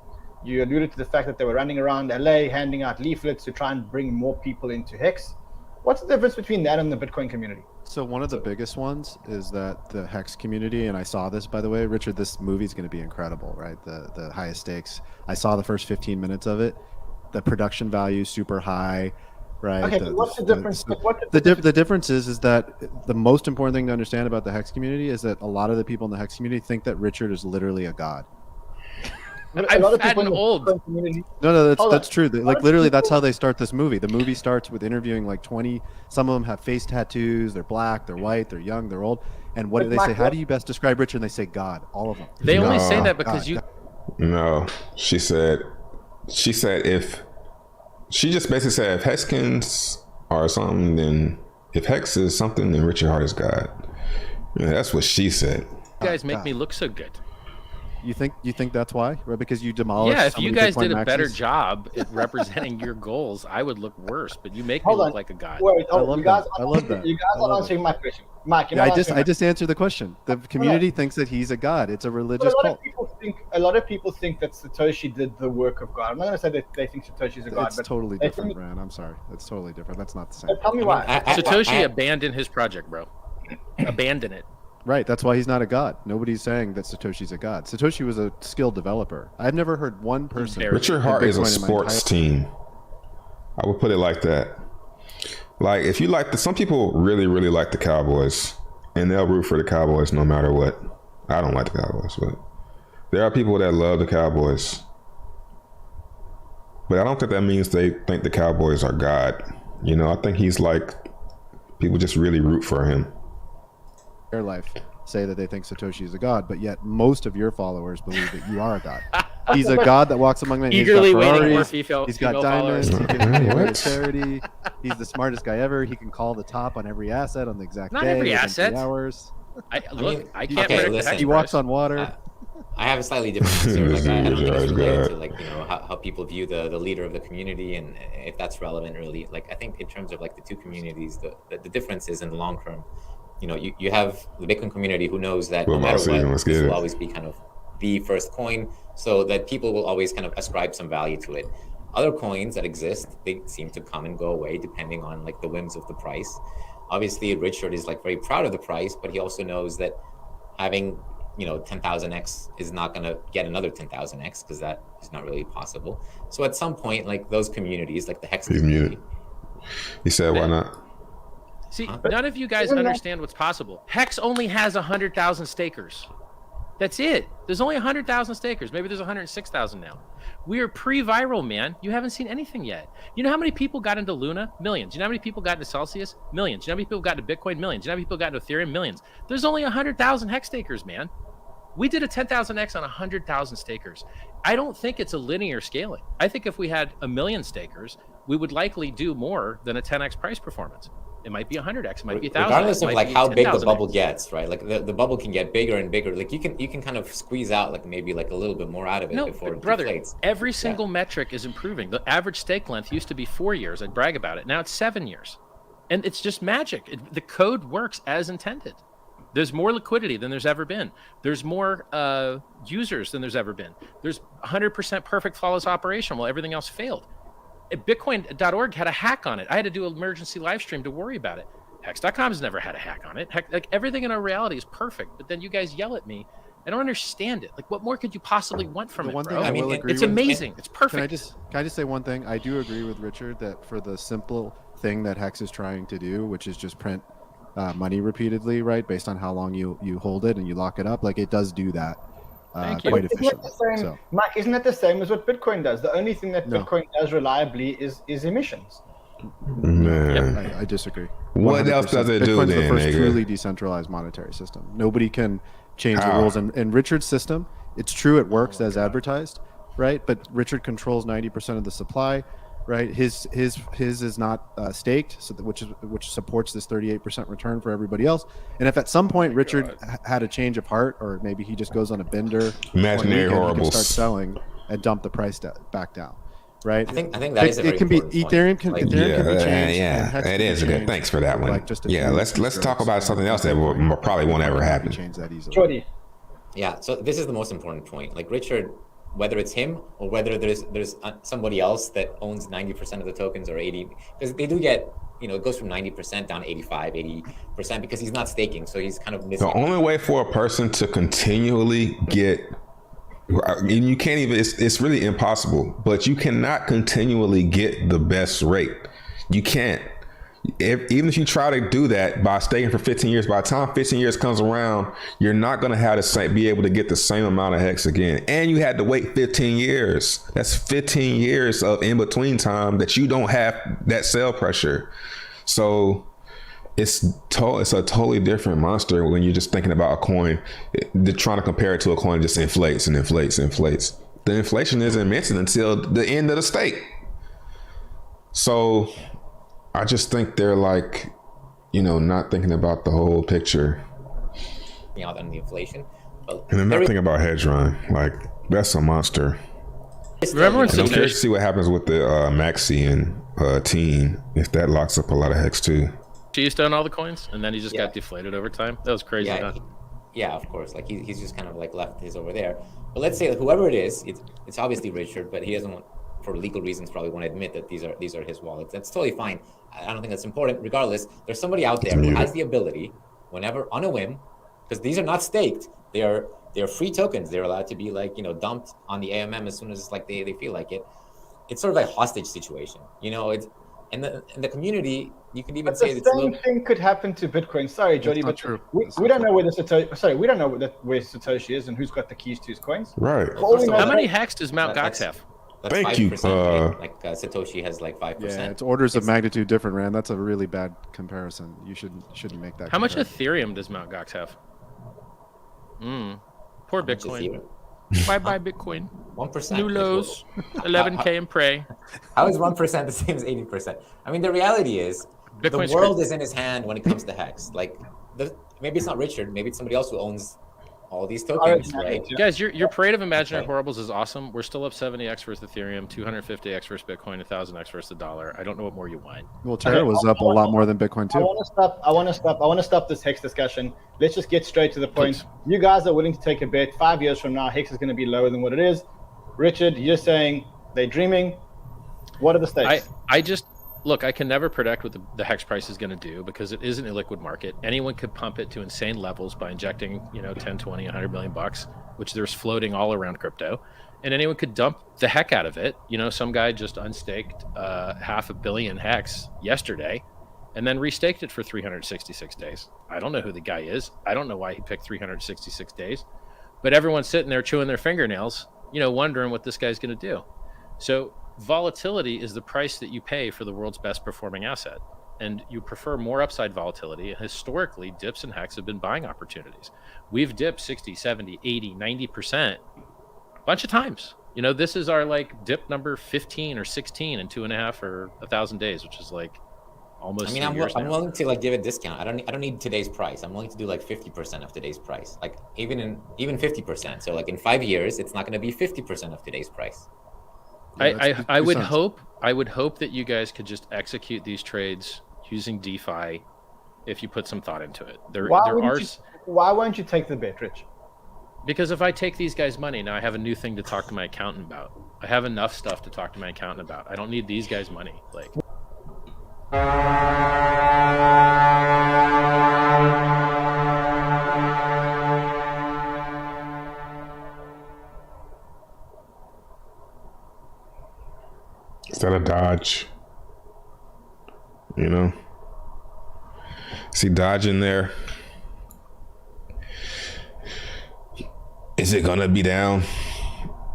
You alluded to the fact that they were running around LA handing out leaflets to try and bring more people into Hex. What's the difference between that and the Bitcoin community? So one of the biggest ones is that the Hex community, and I saw this, by the way, Richard, this movie is going to be incredible, right? The highest stakes. I saw the first 15 minutes of it. The production value super high, right? Okay, but what's the difference? The difference is that the most important thing to understand about the Hex community is that a lot of the people in the Hex community think that Richard is literally a god. I'm fat and old. No, that's true. Like literally, that's how they start this movie. The movie starts with interviewing like 20. Some of them have face tattoos. They're black. They're white. They're young. They're old. And what do they say? How do you best describe Richard? And they say God. All of them. They only say that because God. No, she said if she just basically said if Hexkins are something, then if Hex is something, then Richard Hart is God. Yeah, that's what she said. You guys make me look so good. You think that's why? Right? Because you demolished. Yeah, if you guys did a better job at representing your goals, I would look worse. But you make me look like a god. Wait, I love that. You guys are answering my question, Mike. I just answered the question. The community thinks that he's a god. It's a religious cult. A lot of people think that Satoshi did the work of God. I'm not going to say that they think Satoshi's a god. It's totally different, Rand. I'm sorry. It's totally different. That's not the same. Tell me why. Satoshi abandoned his project, bro. Abandon it. Right, that's why he's not a god. Nobody's saying that Satoshi's a god. Satoshi was a skilled developer. I've never heard one person. Richard Hart is a sports team. I would put it like that. Like, if you like some people really, really like the Cowboys, and they'll root for the Cowboys no matter what. I don't like the Cowboys, but there are people that love the Cowboys. But I don't think that means they think the Cowboys are God. You know, I think he's like, people just really root for him. Life say that they think Satoshi is a god, but yet most of your followers believe that you are a god. He's a god that walks among men. Eagerly he's got waiting Ferraris, for he's got diamonds. He gives money to charity. He's the smartest guy ever. He can call the top on every asset on the exact Not day. every within asset. 3 hours. I can't okay, predict listen. the He walks on water. I have a slightly different answer. Like, I don't think it's Right, related God. to like how people view the leader of the community, and if that's relevant really. Like I think in terms of like the two communities, the difference is in the long term. You have the Bitcoin community who knows that no matter what, this will always be kind of the first coin, so that people will always kind of ascribe some value to it. Other coins that exist, they seem to come and go away depending on like the whims of the price. Obviously, Richard is like very proud of the price, but he also knows that having 10,000x is not going to get another 10,000x because that is not really possible. So at some point, like those communities, like the Hex community. He said, "Why not?" See, none of you guys understand what's possible. Hex only has 100,000 stakers. That's it. There's only 100,000 stakers. Maybe there's 106,000 now. We are pre-viral, man. You haven't seen anything yet. You know how many people got into Luna? Millions. You know how many people got into Celsius? Millions. You know how many people got into Bitcoin? Millions. You know how many people got into Ethereum? Millions. There's only 100,000 Hex stakers, man. We did a 10,000x on 100,000 stakers. I don't think it's a linear scaling. I think if we had 1 million stakers, we would likely do more than a 10x price performance. It might be 100x, it might be 1,000. Regardless of like how big the bubble gets, right? Like the bubble can get bigger and bigger. Like you can kind of squeeze out like maybe like a little bit more out of it before it deflates. Every single metric is improving. The average stake length used to be 4 years. I'd brag about it. Now it's 7 years. And it's just magic. The code works as intended. There's more liquidity than there's ever been. There's more users than there's ever been. There's 100% perfect flawless operation while everything else failed. Bitcoin.org had a hack on it. I had to do an emergency live stream to worry about it. Hex.com has never had a hack on it. Like everything in our reality is perfect, but then you guys yell at me. I don't understand it. Like, what more could you possibly want from it, bro? I mean, it's amazing. It's perfect. Can I just say one thing? I do agree with Richard that for the simple thing that Hex is trying to do, which is just print money repeatedly, right, based on how long you hold it and you lock it up, like it does do that quite efficiently. So. Mike, isn't that the same as what Bitcoin does? The only thing that Bitcoin does reliably is emissions. Man. Yep, I disagree. 100%. What else does it do Bitcoin's then, the first nigga? truly decentralized monetary system. Nobody can change the rules. And Richard's system, it's true it works as advertised, right? But Richard controls 90% of the supply, right? His is not staked, so which supports this 38% return for everybody else. And if at some point Richard had a change of heart, or maybe he just goes on a bender, imaginary horribles, he can start selling and dump the price back down. Right. I think that is a very important point. Ethereum can be changed. Yeah, it is good. Thanks for that one. Let's talk about something else that probably won't ever happen. Change that easily. Jordy. Yeah. So this is the most important point. Like Richard, whether it's him or whether there's somebody else that owns 90% of the tokens or 80, because they do get, it goes from 90% down to 85, 80% because he's not staking, so he's kind of missing. The only way for a person to continually get, you can't even, it's really impossible, but you cannot continually get the best rate. You can't. Even if you try to do that by staking for 15 years, by the time 15 years comes around, you're not going to have the same, be able to get the same amount of Hex again. And you had to wait 15 years. That's 15 years of in-between time that you don't have that sell pressure. So it's a totally different monster when you're just thinking about a coin. They're trying to compare it to a coin that just inflates and inflates and inflates. The inflation isn't mentioned until the end of the stake. So I just think they're like, not thinking about the whole picture. On the inflation. And they're not thinking about hedge run. Like, that's a monster. Remember when I'm curious to see what happens with the Maxian team, if that locks up a lot of Hex too. She used to own all the coins, and then he just got deflated over time. That was crazy. Yeah, of course. Like he's just kind of like left his over there. But let's say whoever it is, it's obviously Richard, but he doesn't want, for legal reasons, probably won't admit that these are his wallets. That's totally fine. I don't think that's important. Regardless, there's somebody out there who has the ability, whenever on a whim, because these are not staked. They're free tokens. They're allowed to be dumped on the AMM as soon as they feel like it. It's sort of like a hostage situation. It's in the community. You could even say the same thing could happen to Bitcoin. Sorry, Jody, but true. We don't know where we don't know where Satoshi is and who's got the keys to his coins. Right. How many Hex does Mt. Gox have? That's Thank 5%, you. right? Like Satoshi has like 5%. Yeah, it's orders of magnitude different, Rand. That's a really bad comparison. You shouldn't make that. How much Ethereum does Mt. Gox have? Poor Bitcoin. Bye-bye, Bitcoin. 1%. New lows, 11K and pray. How is 1% the same as 80%? I mean, the reality is Bitcoin's the world is in his hand when it comes to Hex. Like, maybe it's not Richard. Maybe it's somebody else who owns all these tokens, right? Guys, your parade of imaginary horribles is awesome. We're still up 70x versus Ethereum, 250x versus Bitcoin, 1000x versus the dollar. I don't know what more you want. Well, Terra was up a lot more than Bitcoin too. I want to stop this Hex discussion. Let's just get straight to the point. Please. You guys are willing to take a bet 5 years from now, Hex is going to be lower than what it is. Richard, you're saying they're dreaming. What are the stakes? I just look, I can never predict what the Hex price is going to do because it is an illiquid market. Anyone could pump it to insane levels by injecting, 10, 20, 100 million bucks, which there's floating all around crypto. And anyone could dump the heck out of it. Some guy just unstaked $500 million Hex yesterday and then restaked it for 366 days. I don't know who the guy is. I don't know why he picked 366 days. But everyone's sitting there chewing their fingernails, wondering what this guy's going to do. So volatility is the price that you pay for the world's best performing asset. And you prefer more upside volatility. Historically, dips and Hex have been buying opportunities. We've dipped 60, 70, 80, 90% a bunch of times. This is our dip number 15 or 16 in 2.5 or 1,000 days, which is almost. I mean, I'm willing to give a discount. I don't need today's price. I'm willing to do 50% of today's price, even 50%. So in 5 years, it's not going to be 50% of today's price. Yeah, I would hope that you guys could just execute these trades using DeFi if you put some thought into it. Why won't you take the bet, Rich? Because if I take these guys' money, now I have a new thing to talk to my accountant about. I have enough stuff to talk to my accountant about. I don't need these guys' money. Is that a dodge? See dodge in there. Is it gonna be down?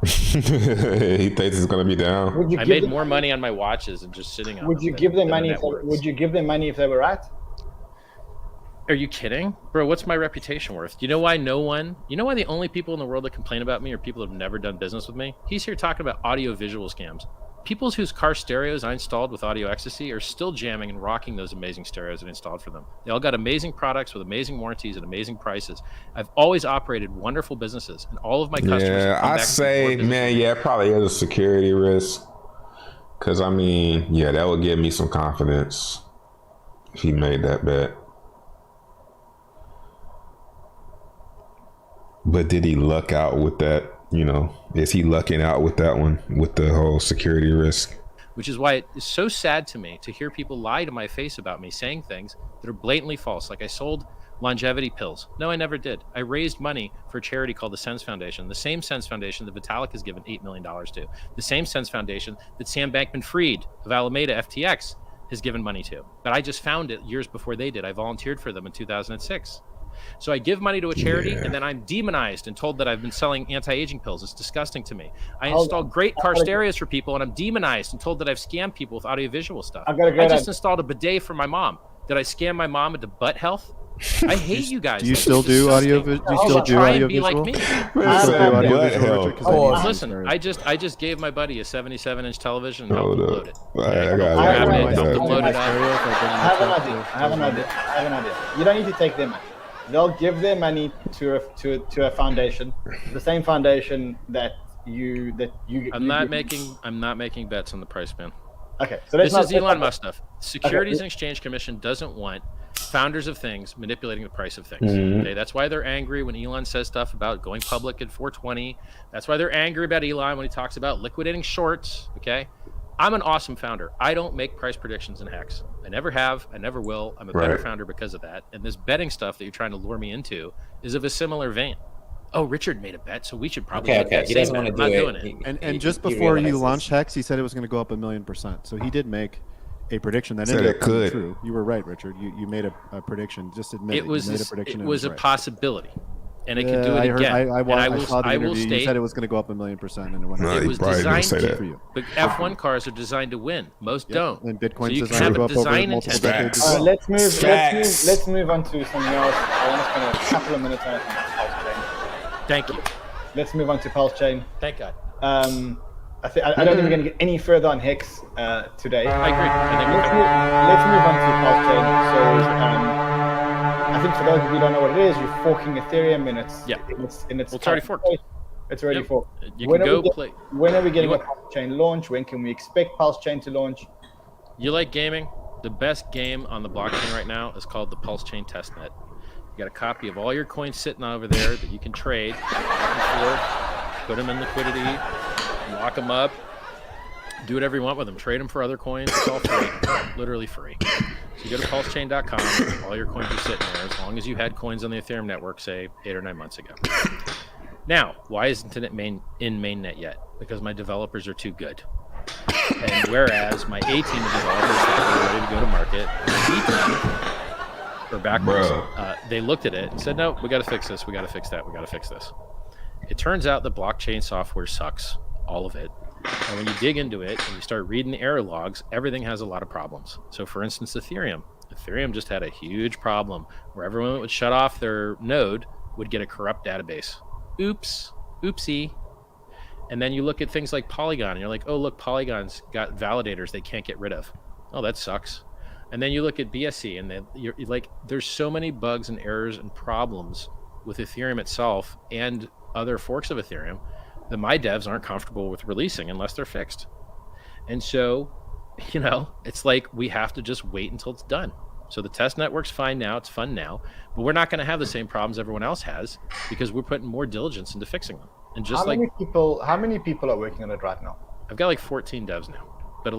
He thinks it's gonna be down. I made more money on my watches and just sitting on. Would you give them money? Would you give them money if they were right? Are you kidding? Bro, what's my reputation worth? You know why the only people in the world that complain about me are people that have never done business with me? He's here talking about audio visual scams. People whose car stereos I installed with Audio Ecstasy are still jamming and rocking those amazing stereos I installed for them. They all got amazing products with amazing warranties and amazing prices. I've always operated wonderful businesses, and all of my customers. Yeah, I say, man, it probably is a security risk. Because, that would give me some confidence if he made that bet. But did he luck out with that? Is he lucking out with that one, with the whole security risk? Which is why it is so sad to me to hear people lie to my face about me, saying things that are blatantly false. Like I sold longevity pills. No, I never did. I raised money for a charity called the Sense Foundation, the same Sense Foundation that Vitalik has given $8 million to, the same Sense Foundation that Sam Bankman-Fried of Alameda FTX has given money to. But I just found it years before they did. I volunteered for them in 2006. So I give money to a charity, and then I'm demonized and told that I've been selling anti-aging pills. It's disgusting to me. I install great car stereos for people, and I'm demonized and told that I've scammed people with audiovisual stuff. I just installed a bidet for my mom. Did I scam my mom into butt health? I hate you guys. Do you still do audio? Do you still do audio visual? Listen, I just gave my buddy a 77-inch television and helped upload it. I have an idea. You don't need to take their money. They'll give their money to a foundation, the same foundation that you. I'm not making bets on the price, man. Okay, so this is Elon Musk stuff. Securities and Exchange Commission doesn't want founders of things manipulating the price of things. Okay, that's why they're angry when Elon says stuff about going public at 420. That's why they're angry about Elon when he talks about liquidating shorts. Okay, I'm an awesome founder. I don't make price predictions in Hex. I never have. I never will. I'm a better founder because of that. And this betting stuff that you're trying to lure me into is of a similar vein. Oh, Richard made a bet, so we should probably okay. He doesn't want to do it. And just before you launched Hex, he said it was going to go up 1,000,000%. So he did make a prediction that ended up coming true. You were right, Richard. You made a prediction. Just admit it. You made a prediction. It was a possibility. And it could do it again. I saw the interview. State, you said it was going to go up 1,000,000%, and it went up. It was designed to. For you. But F1 cars are designed to win. Most don't. And Bitcoin's so designed to go up over multiple decades. Let's move on to something else. I want to spend a couple of minutes on PulseChain. Thank you. let's move on to PulseChain. Thank God. I don't think we're going to get any further on Hex today. I agree. Let's move on to PulseChain. So I think for those of you who don't know what it is, you're forking Ethereum, and it's already forked. It's already forked. You can go play. When are we getting a PulseChain launch? When can we expect PulseChain to launch? You like gaming? The best game on the blockchain right now is called the PulseChain testnet. You got a copy of all your coins sitting over there that you can trade back and forth, put them in liquidity, lock them up, do whatever you want with them. Trade them for other coins. It's all free, literally free. So you go to pulsechain.com. All your coins are sitting there as long as you had coins on the Ethereum network, say 8 or 9 months ago. Now, why isn't it in mainnet yet? Because my developers are too good. And whereas my A team of developers are ready to go to market, the B team, or backwards, they looked at it and said, no, we got to fix this, we got to fix that, we got to fix this. It turns out the blockchain software sucks, all of it. And when you dig into it and you start reading the error logs, everything has a lot of problems. So for instance, Ethereum just had a huge problem where everyone that would shut off their node would get a corrupt database. Oopsie. And then you look at things like Polygon and you're like, oh, look, Polygon's got validators they can't get rid of. Oh, that sucks. And then you look at BSC and you're like, there's so many bugs and errors and problems with Ethereum itself and other forks of Ethereum that my devs aren't comfortable with releasing unless they're fixed. And so, it's like we have to just wait until it's done. So the test network's fine now, it's fun now, but we're not going to have the same problems everyone else has because we're putting more diligence into fixing them. And just how many people are working on it right now? I've got like 14 devs now. But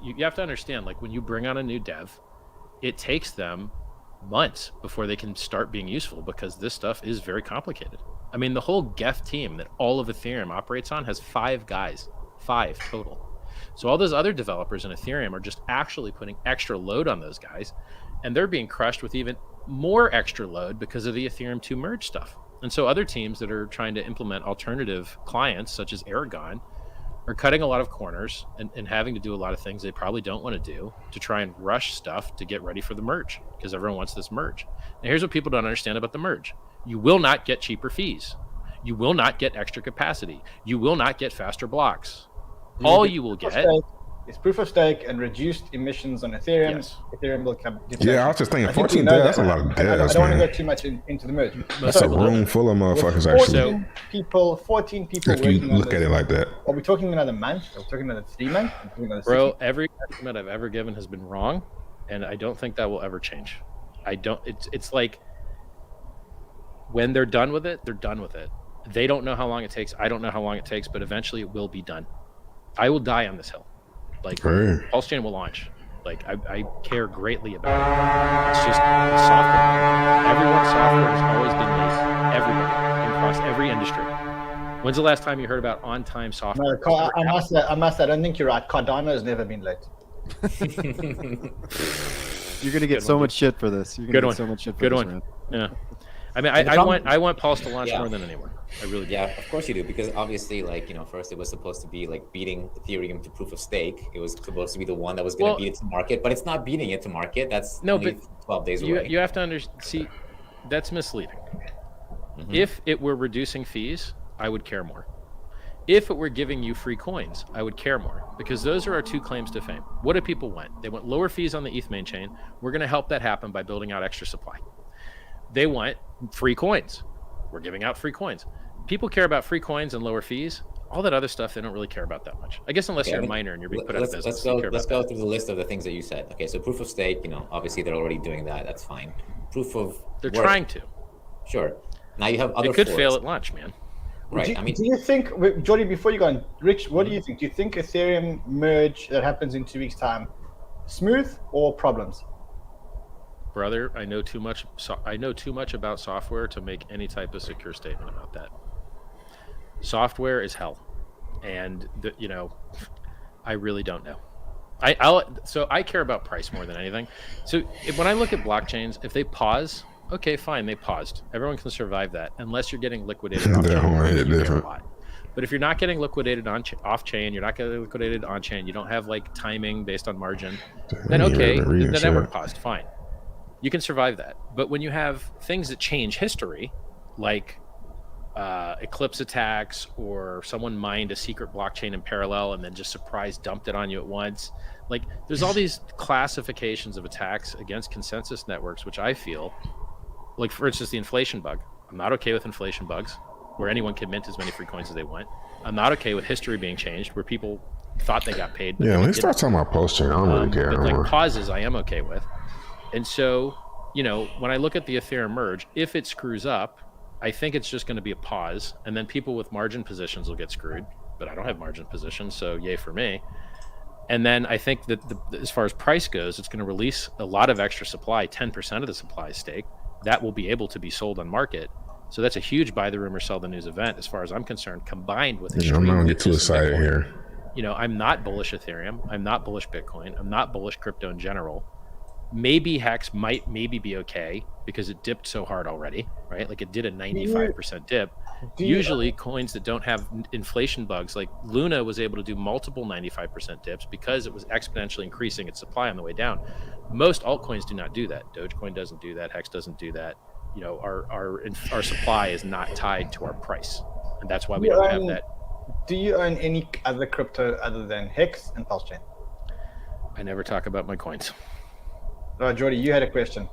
you have to understand, like when you bring on a new dev, it takes them months before they can start being useful because this stuff is very complicated. I mean, the whole Geth team that all of Ethereum operates on has 5 guys, 5 total. So all those other developers in Ethereum are just actually putting extra load on those guys, and they're being crushed with even more extra load because of the Ethereum 2 merge stuff. And so other teams that are trying to implement alternative clients, such as Aragon, are cutting a lot of corners and having to do a lot of things they probably don't want to do to try and rush stuff to get ready for the merge because everyone wants this merge. Now, here's what people don't understand about the merge. You will not get cheaper fees. You will not get extra capacity. You will not get faster blocks. All you will get is proof of stake and reduced emissions on Ethereum. Yes. Ethereum will come. Yeah, I was just thinking 14 devs, that's a lot of devs, I don't want to go too much into the merge. That's a room full of motherfuckers, actually. 14 people if you look at it like that. Are we talking another month? Are we talking another 3 months? Bro, every estimate I've ever given has been wrong, and I don't think that will ever change. It's like when they're done with it, they're done with it. They don't know how long it takes. I don't know how long it takes, but eventually it will be done. I will die on this hill. Like, PulseChain will launch. Like, I care greatly about it. It's just software. Everyone's software has always been late. Everybody, across every industry. When's the last time you heard about on-time software? No, I must say, I don't think you're right. Cardano has never been late. You're going to get so much shit for this. You're going to get so much shit for this, man. Yeah. I mean, I want Pulse to launch more than anyone. I really do. Yeah, of course you do, because obviously, first it was supposed to be like beating Ethereum to proof of stake. It was supposed to be the one that was going to beat it to market, but it's not beating it to market. That's only 12 days away. You have to see, that's misleading. Mm-hmm. If it were reducing fees, I would care more. If it were giving you free coins, I would care more, because those are our 2 claims to fame. What do people want? They want lower fees on the ETH main chain. We're going to help that happen by building out extra supply. They want free coins. We're giving out free coins. People care about free coins and lower fees. All that other stuff, they don't really care about that much. I guess unless you're a miner and you're being put out of business. Let's go through the list of the things that you said. Okay, so proof of stake, obviously they're already doing that. That's fine. Proof of They're trying to. Sure. Now you have other It could fail at launch, man. Right. Do you think, Jordy, before you go on, Rich, what do you think? Do you think Ethereum merge that happens in 2 weeks' time, smooth or problems? Brother, I know too much about software to make any type of secure statement about that. Software is hell, and I really don't know. So I care about price more than anything. So when I look at blockchains, if they pause, okay, fine, they paused. Everyone can survive that, unless you're getting liquidated off chain. You care a lot. But if you're not getting liquidated off chain, you're not getting liquidated on chain, you don't have like timing based on margin, then okay, the network paused, fine. You can survive that. But when you have things that change history, like eclipse attacks, or someone mined a secret blockchain in parallel and then just surprise dumped it on you at once. Like, there's all these classifications of attacks against consensus networks, which I feel, like, for instance, the inflation bug. I'm not okay with inflation bugs, where anyone can mint as many free coins as they want. I'm not okay with history being changed, where people thought they got paid. Yeah, when you start talking about PulseChain, I don't really care But anymore. like pauses, I am okay with. And so, you know, when I look at the Ethereum merge, if it screws up, I think it's just going to be a pause, and then people with margin positions will get screwed. But I don't have margin positions, so yay for me. And then I think that as far as price goes, it's going to release a lot of extra supply, 10% of the supply stake. That will be able to be sold on market. So that's a huge buy the rumor, sell the news event, as far as I'm concerned, combined with I'm not going to get too excited here. You know, I'm not bullish Ethereum. I'm not bullish Bitcoin. I'm not bullish crypto in general. Maybe Hex might maybe be okay because it dipped so hard already, right? Like, it did a 95% dip. Usually coins that don't have inflation bugs, like Luna was able to do multiple 95% dips because it was exponentially increasing its supply on the way down. Most altcoins do not do that. Dogecoin doesn't do that. Hex doesn't do that. You know, our supply is not tied to our price, and that's why we don't have that. Do you own any other crypto other than Hex and PulseChain? I never talk about my coins. Jordy, you had a question.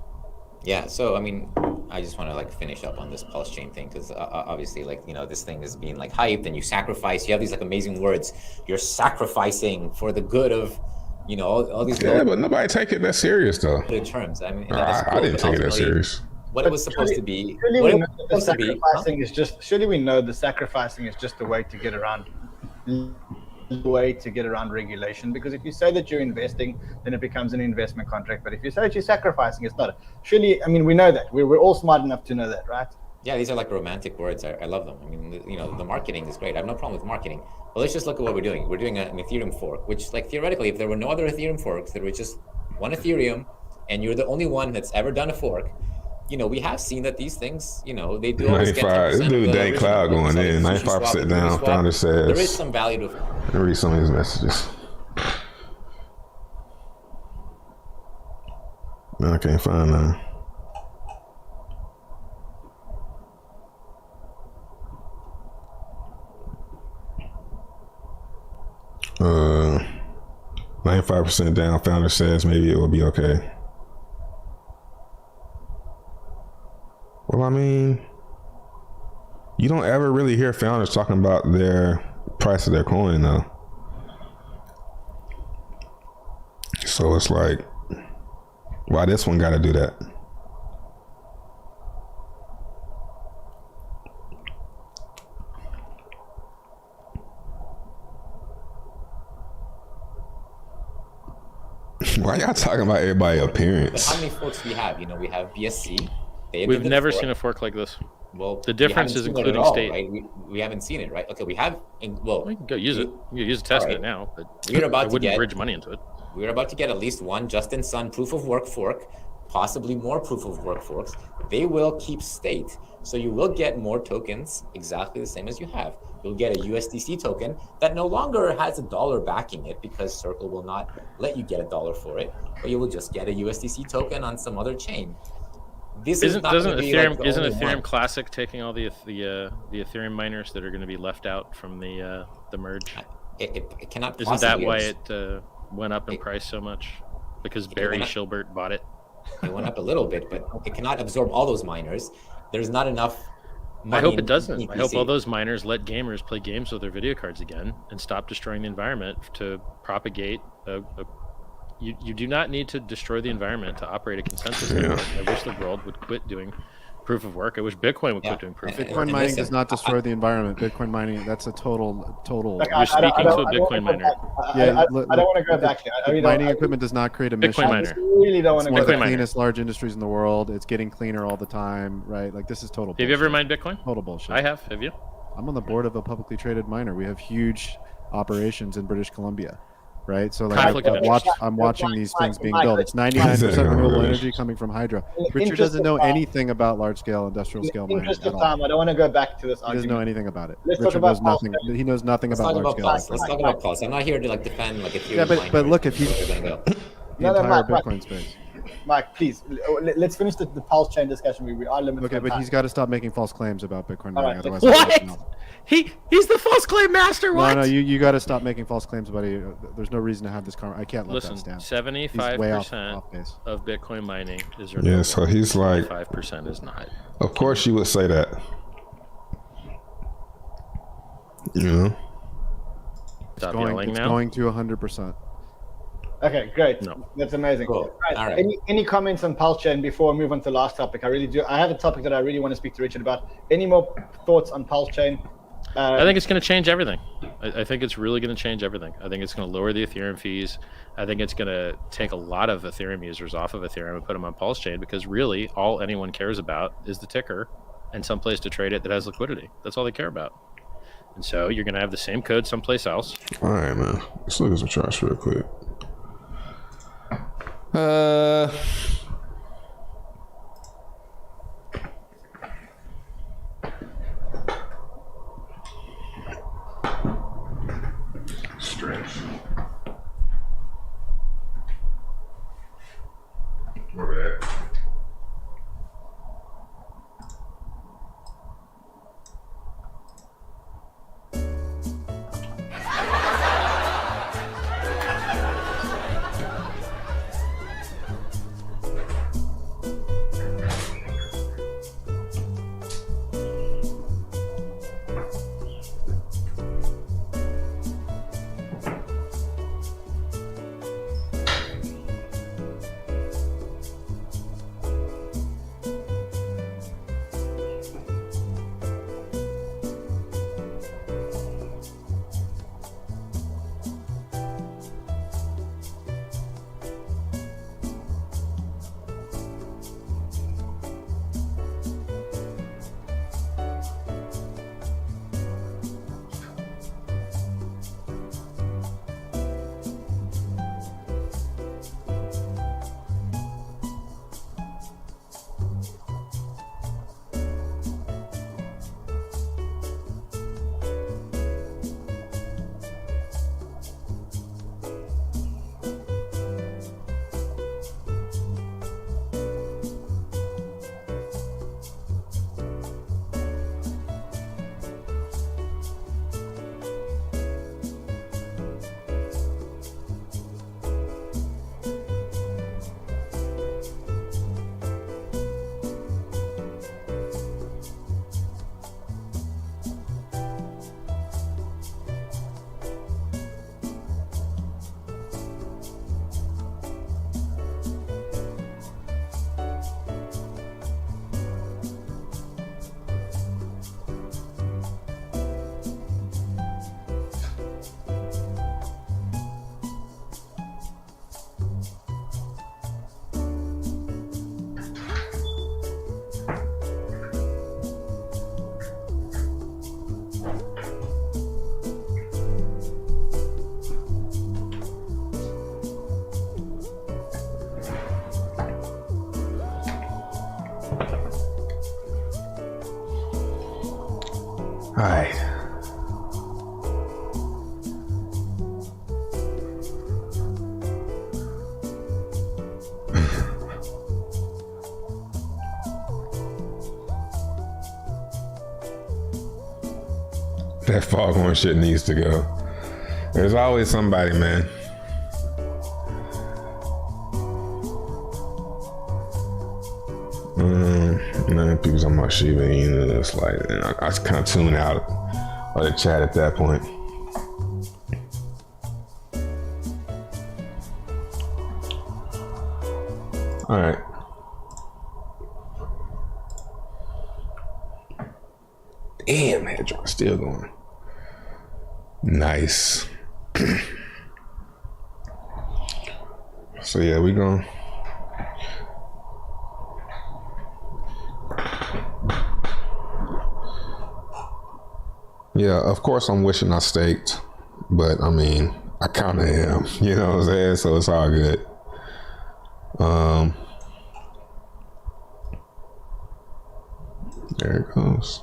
Yeah, so I mean, I just want to like finish up on this PulseChain thing, because obviously, like, you know, this thing is being like hyped, and you sacrifice. You have these like amazing words. You're sacrificing for the good of, you know, all these. Yeah, but nobody take it that serious though. Good terms. I mean, I didn't take it that serious. What it was supposed to be. Surely What we it know was the supposed to be. sacrificing is just. Surely we know the sacrificing is just a way to get around. Regulation, because if you say that you're investing, then it becomes an investment contract. But if you say that you're sacrificing, it's not. Surely, I mean, we know that. We're all smart enough to know that, right? Yeah, these are like romantic words. I love them. I mean, you know, the marketing is great. I have no problem with marketing. But let's just look at what we're doing. We're doing an Ethereum fork, which, like, theoretically, if there were no other Ethereum forks, there was just one Ethereum, and you're the only one that's ever done a fork. You know, we have seen that these things, you know, they do always get 10%. This dude Day Cloud going in, 95% down. Founder says there is some value to. Let me read some of his messages. Man, I can't find none. Uh, 95% down. Founder says maybe it will be okay. Well, I mean, you don't ever really hear founders talking about their price of their coin, though. So it's like, why this one got to do that? Why y'all talking about everybody's appearance? But how many forks do we have? You know, we have BSC. We've never seen a fork like this. Well, the difference is including state. Right? We haven't seen it, right? Okay, we have. Well, we can go use it. You can use it, test it now, but we're about I wouldn't bridge money into it. We're about to get at least one Justin Sun proof of work fork, possibly more proof of work forks. They will keep state, so you will get more tokens, exactly the same as you have. You'll get a USDC token that no longer has $1 backing it, because Circle will not let you get $1 for it, but you will just get a USDC token on some other chain. Isn't Ethereum Classic taking all the Ethereum miners that are going to be left out from the merge? It cannot. Isn't that why it went up in price so much? Because Barry Shilbert bought it. It went up a little bit, but it cannot absorb all those miners. There's not enough money. I hope it doesn't. I hope all those miners let gamers play games with their video cards again and stop destroying the environment to propagate You do not need to destroy the environment to operate a consensus network. I wish the world would quit doing proof of work. I wish Bitcoin would quit doing proof of work. Bitcoin mining does not destroy the environment. Bitcoin mining, that's a total. You're speaking to a Bitcoin miner. I don't want to go back here. Mining equipment does not create emissions. Bitcoin miner. Really don't want to go back. It's one of the cleanest large industries in the world. It's getting cleaner all the time, right? Like, this is total bullshit. Have you ever mined Bitcoin? Total bullshit. I have. Have you? I'm on the board of a publicly traded miner. We have huge operations in British Columbia. Right, so like I'm watching these things being built. It's 99% renewable energy coming from hydro. Richard doesn't know anything about large-scale industrial scale mining. Interest of time, I don't want to go back to this argument. He doesn't know anything about it. Richard knows nothing. He knows nothing about large-scale. Let's talk about Pulse. I'm not here to like defend like Ethereum. Yeah, but look, if you the entire Bitcoin space. Mike, please, let's finish the PulseChain discussion. We are limited. Okay, but he's got to stop making false claims about Bitcoin All mining. right, Otherwise, What? He's the false claim master. What? No, you got to stop making false claims about it. There's no reason to have this I can't let Listen, that stand. 75% of Bitcoin mining is renewable. Yeah, so he's like, 5% is not. of course you would say that. You know? Stop yelling now. Going to 100%. Okay, great. No. That's amazing. Cool. Right. All right. Any comments on PulseChain before we move on to the last topic? I have a topic that I really want to speak to Richard about. Any more thoughts on PulseChain? I think it's going to change everything. I think it's really going to change everything. I think it's going to lower the Ethereum fees. I think it's going to take a lot of Ethereum users off of Ethereum and put them on PulseChain, because really all anyone cares about is the ticker and some place to trade it that has liquidity. That's all they care about. And so you're going to have the same code someplace else. All right, man. Let's look at some charts real quick. Strength. Where at? All right. That foghorn shit needs to go. There's always somebody, man. People talking about Shiba Inu. It's like, I just kind of tune out of the chat at that point. All right. Damn, head drop still going. Nice. So yeah, we going. Yeah, of course I'm wishing I staked, but I mean, I kind of am, you know what I'm saying? So it's all good. There it goes.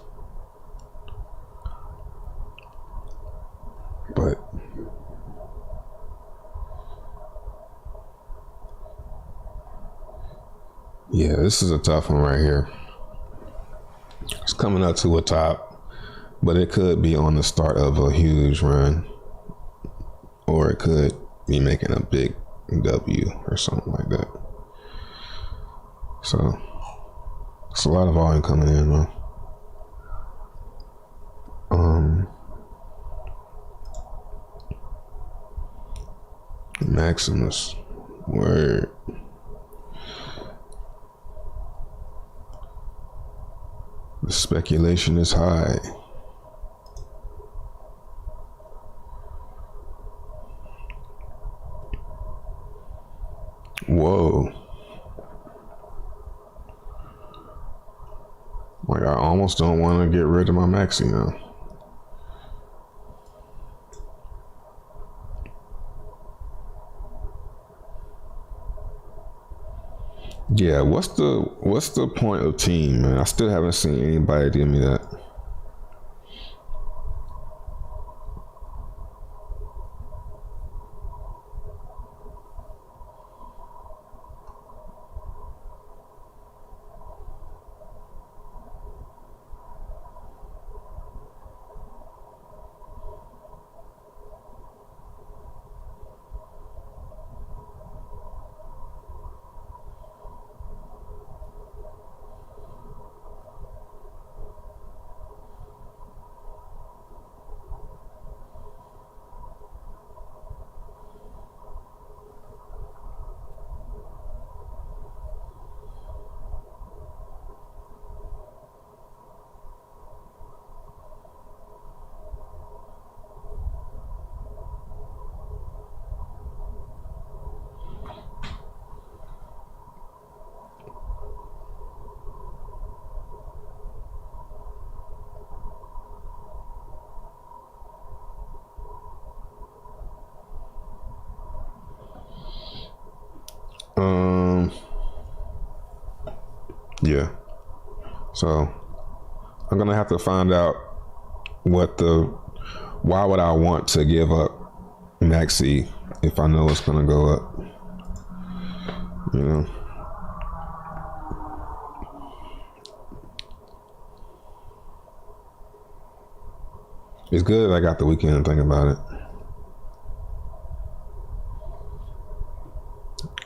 But Yeah, this is a tough one right here. It's coming up to a top, but it could be on the start of a huge run, or it could be making a big W or something like that. So it's a lot of volume coming in though. Maximus, word. The speculation is high. Whoa. Like, I almost don't want to get rid of my maxi now. Yeah, what's the point of team, man? I still haven't seen anybody give me that. Yeah. So I'm gonna have to find out why would I want to give up maxi if I know it's gonna go up, you know? It's good I got the weekend to think about it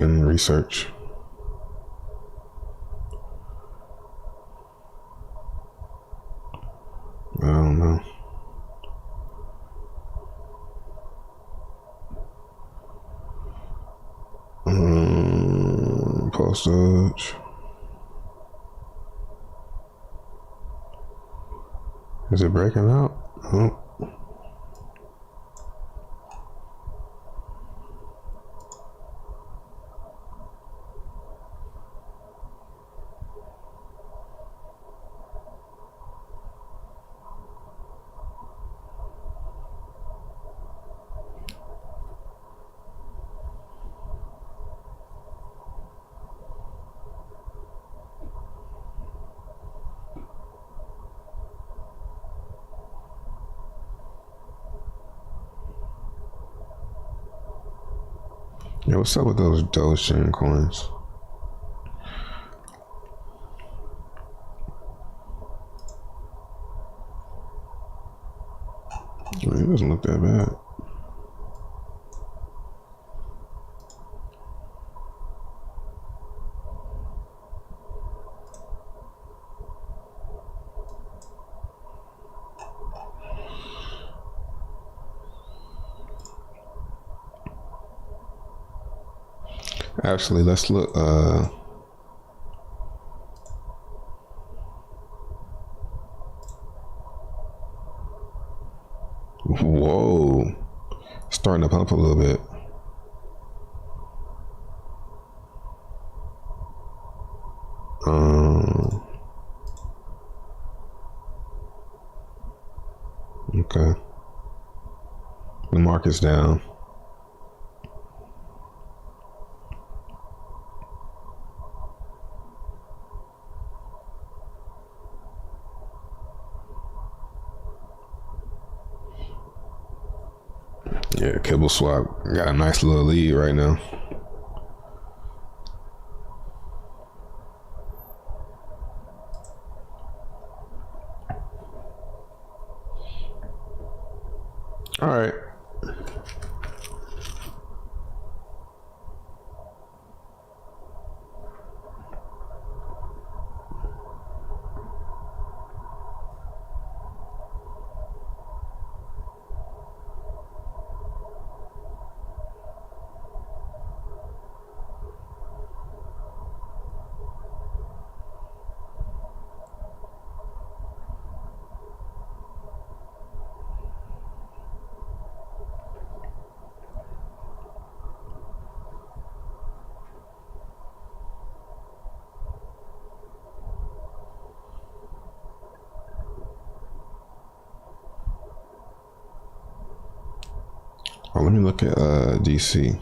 and research. I don't know. Postage. Is it breaking out? Oh. Yeah, what's up with those PulseChain coins? I mean, it doesn't look that bad. Actually, let's look. Whoa, starting to pump a little bit. Okay, the market's down. Yeah, Kibble Swap got a nice little lead right now. All right. Oh, let me look at DC.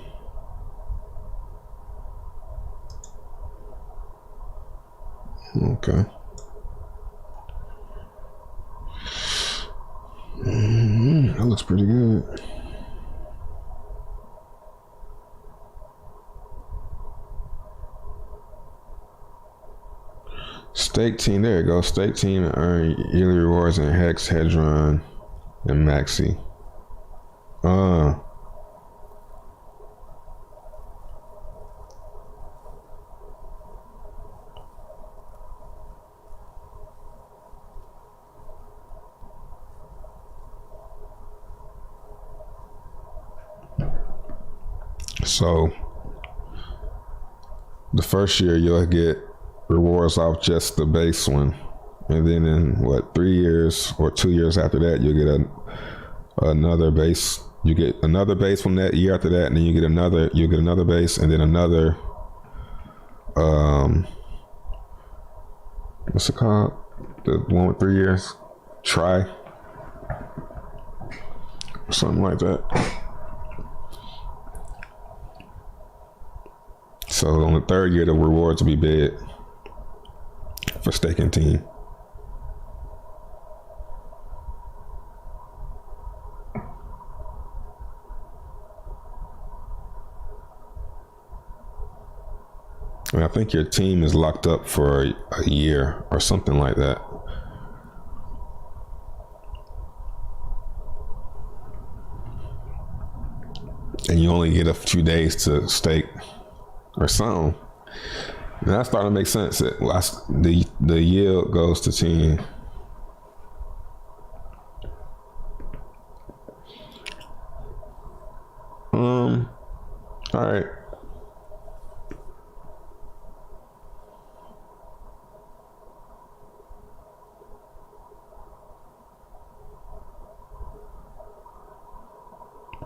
Okay. That looks pretty good. Stake team, there you go. Stake team earn yearly rewards in Hex, Hedron, and Maxi. So the first year you'll get rewards off just the base one, and then in 3 years or 2 years after that you'll get another base. You get another base from that year after that, and then you get another base, and then another what's it called, the one with 3 years, try or something like that. So on the third year, the rewards will be big for staking team. And I think your team is locked up for a year or something like that. And you only get a few days to stake or something. And that's starting to make sense. The yield goes to 10. All right.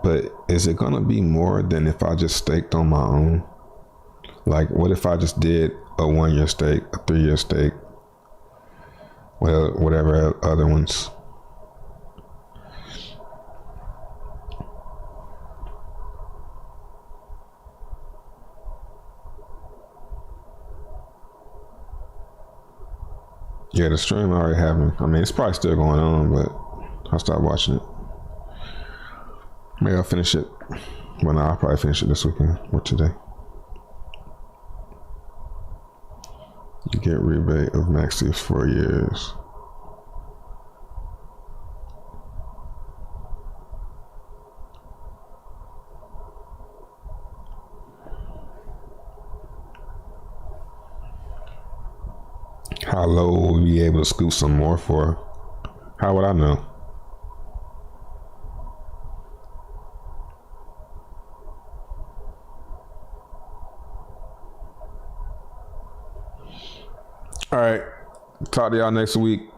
But is it gonna be more than if I just staked on my own? Like, what if I just did a 1 year stake, a 3 year stake, well, whatever other ones? Yeah, the stream already happened. I mean, it's probably still going on, but I'll stop watching it. Maybe I'll finish it. Well, no, I'll probably finish it this weekend or today. You get rebate of Maxi 4 years. How low will we be able to scoop some more for? How would I know? All right. Talk to y'all next week.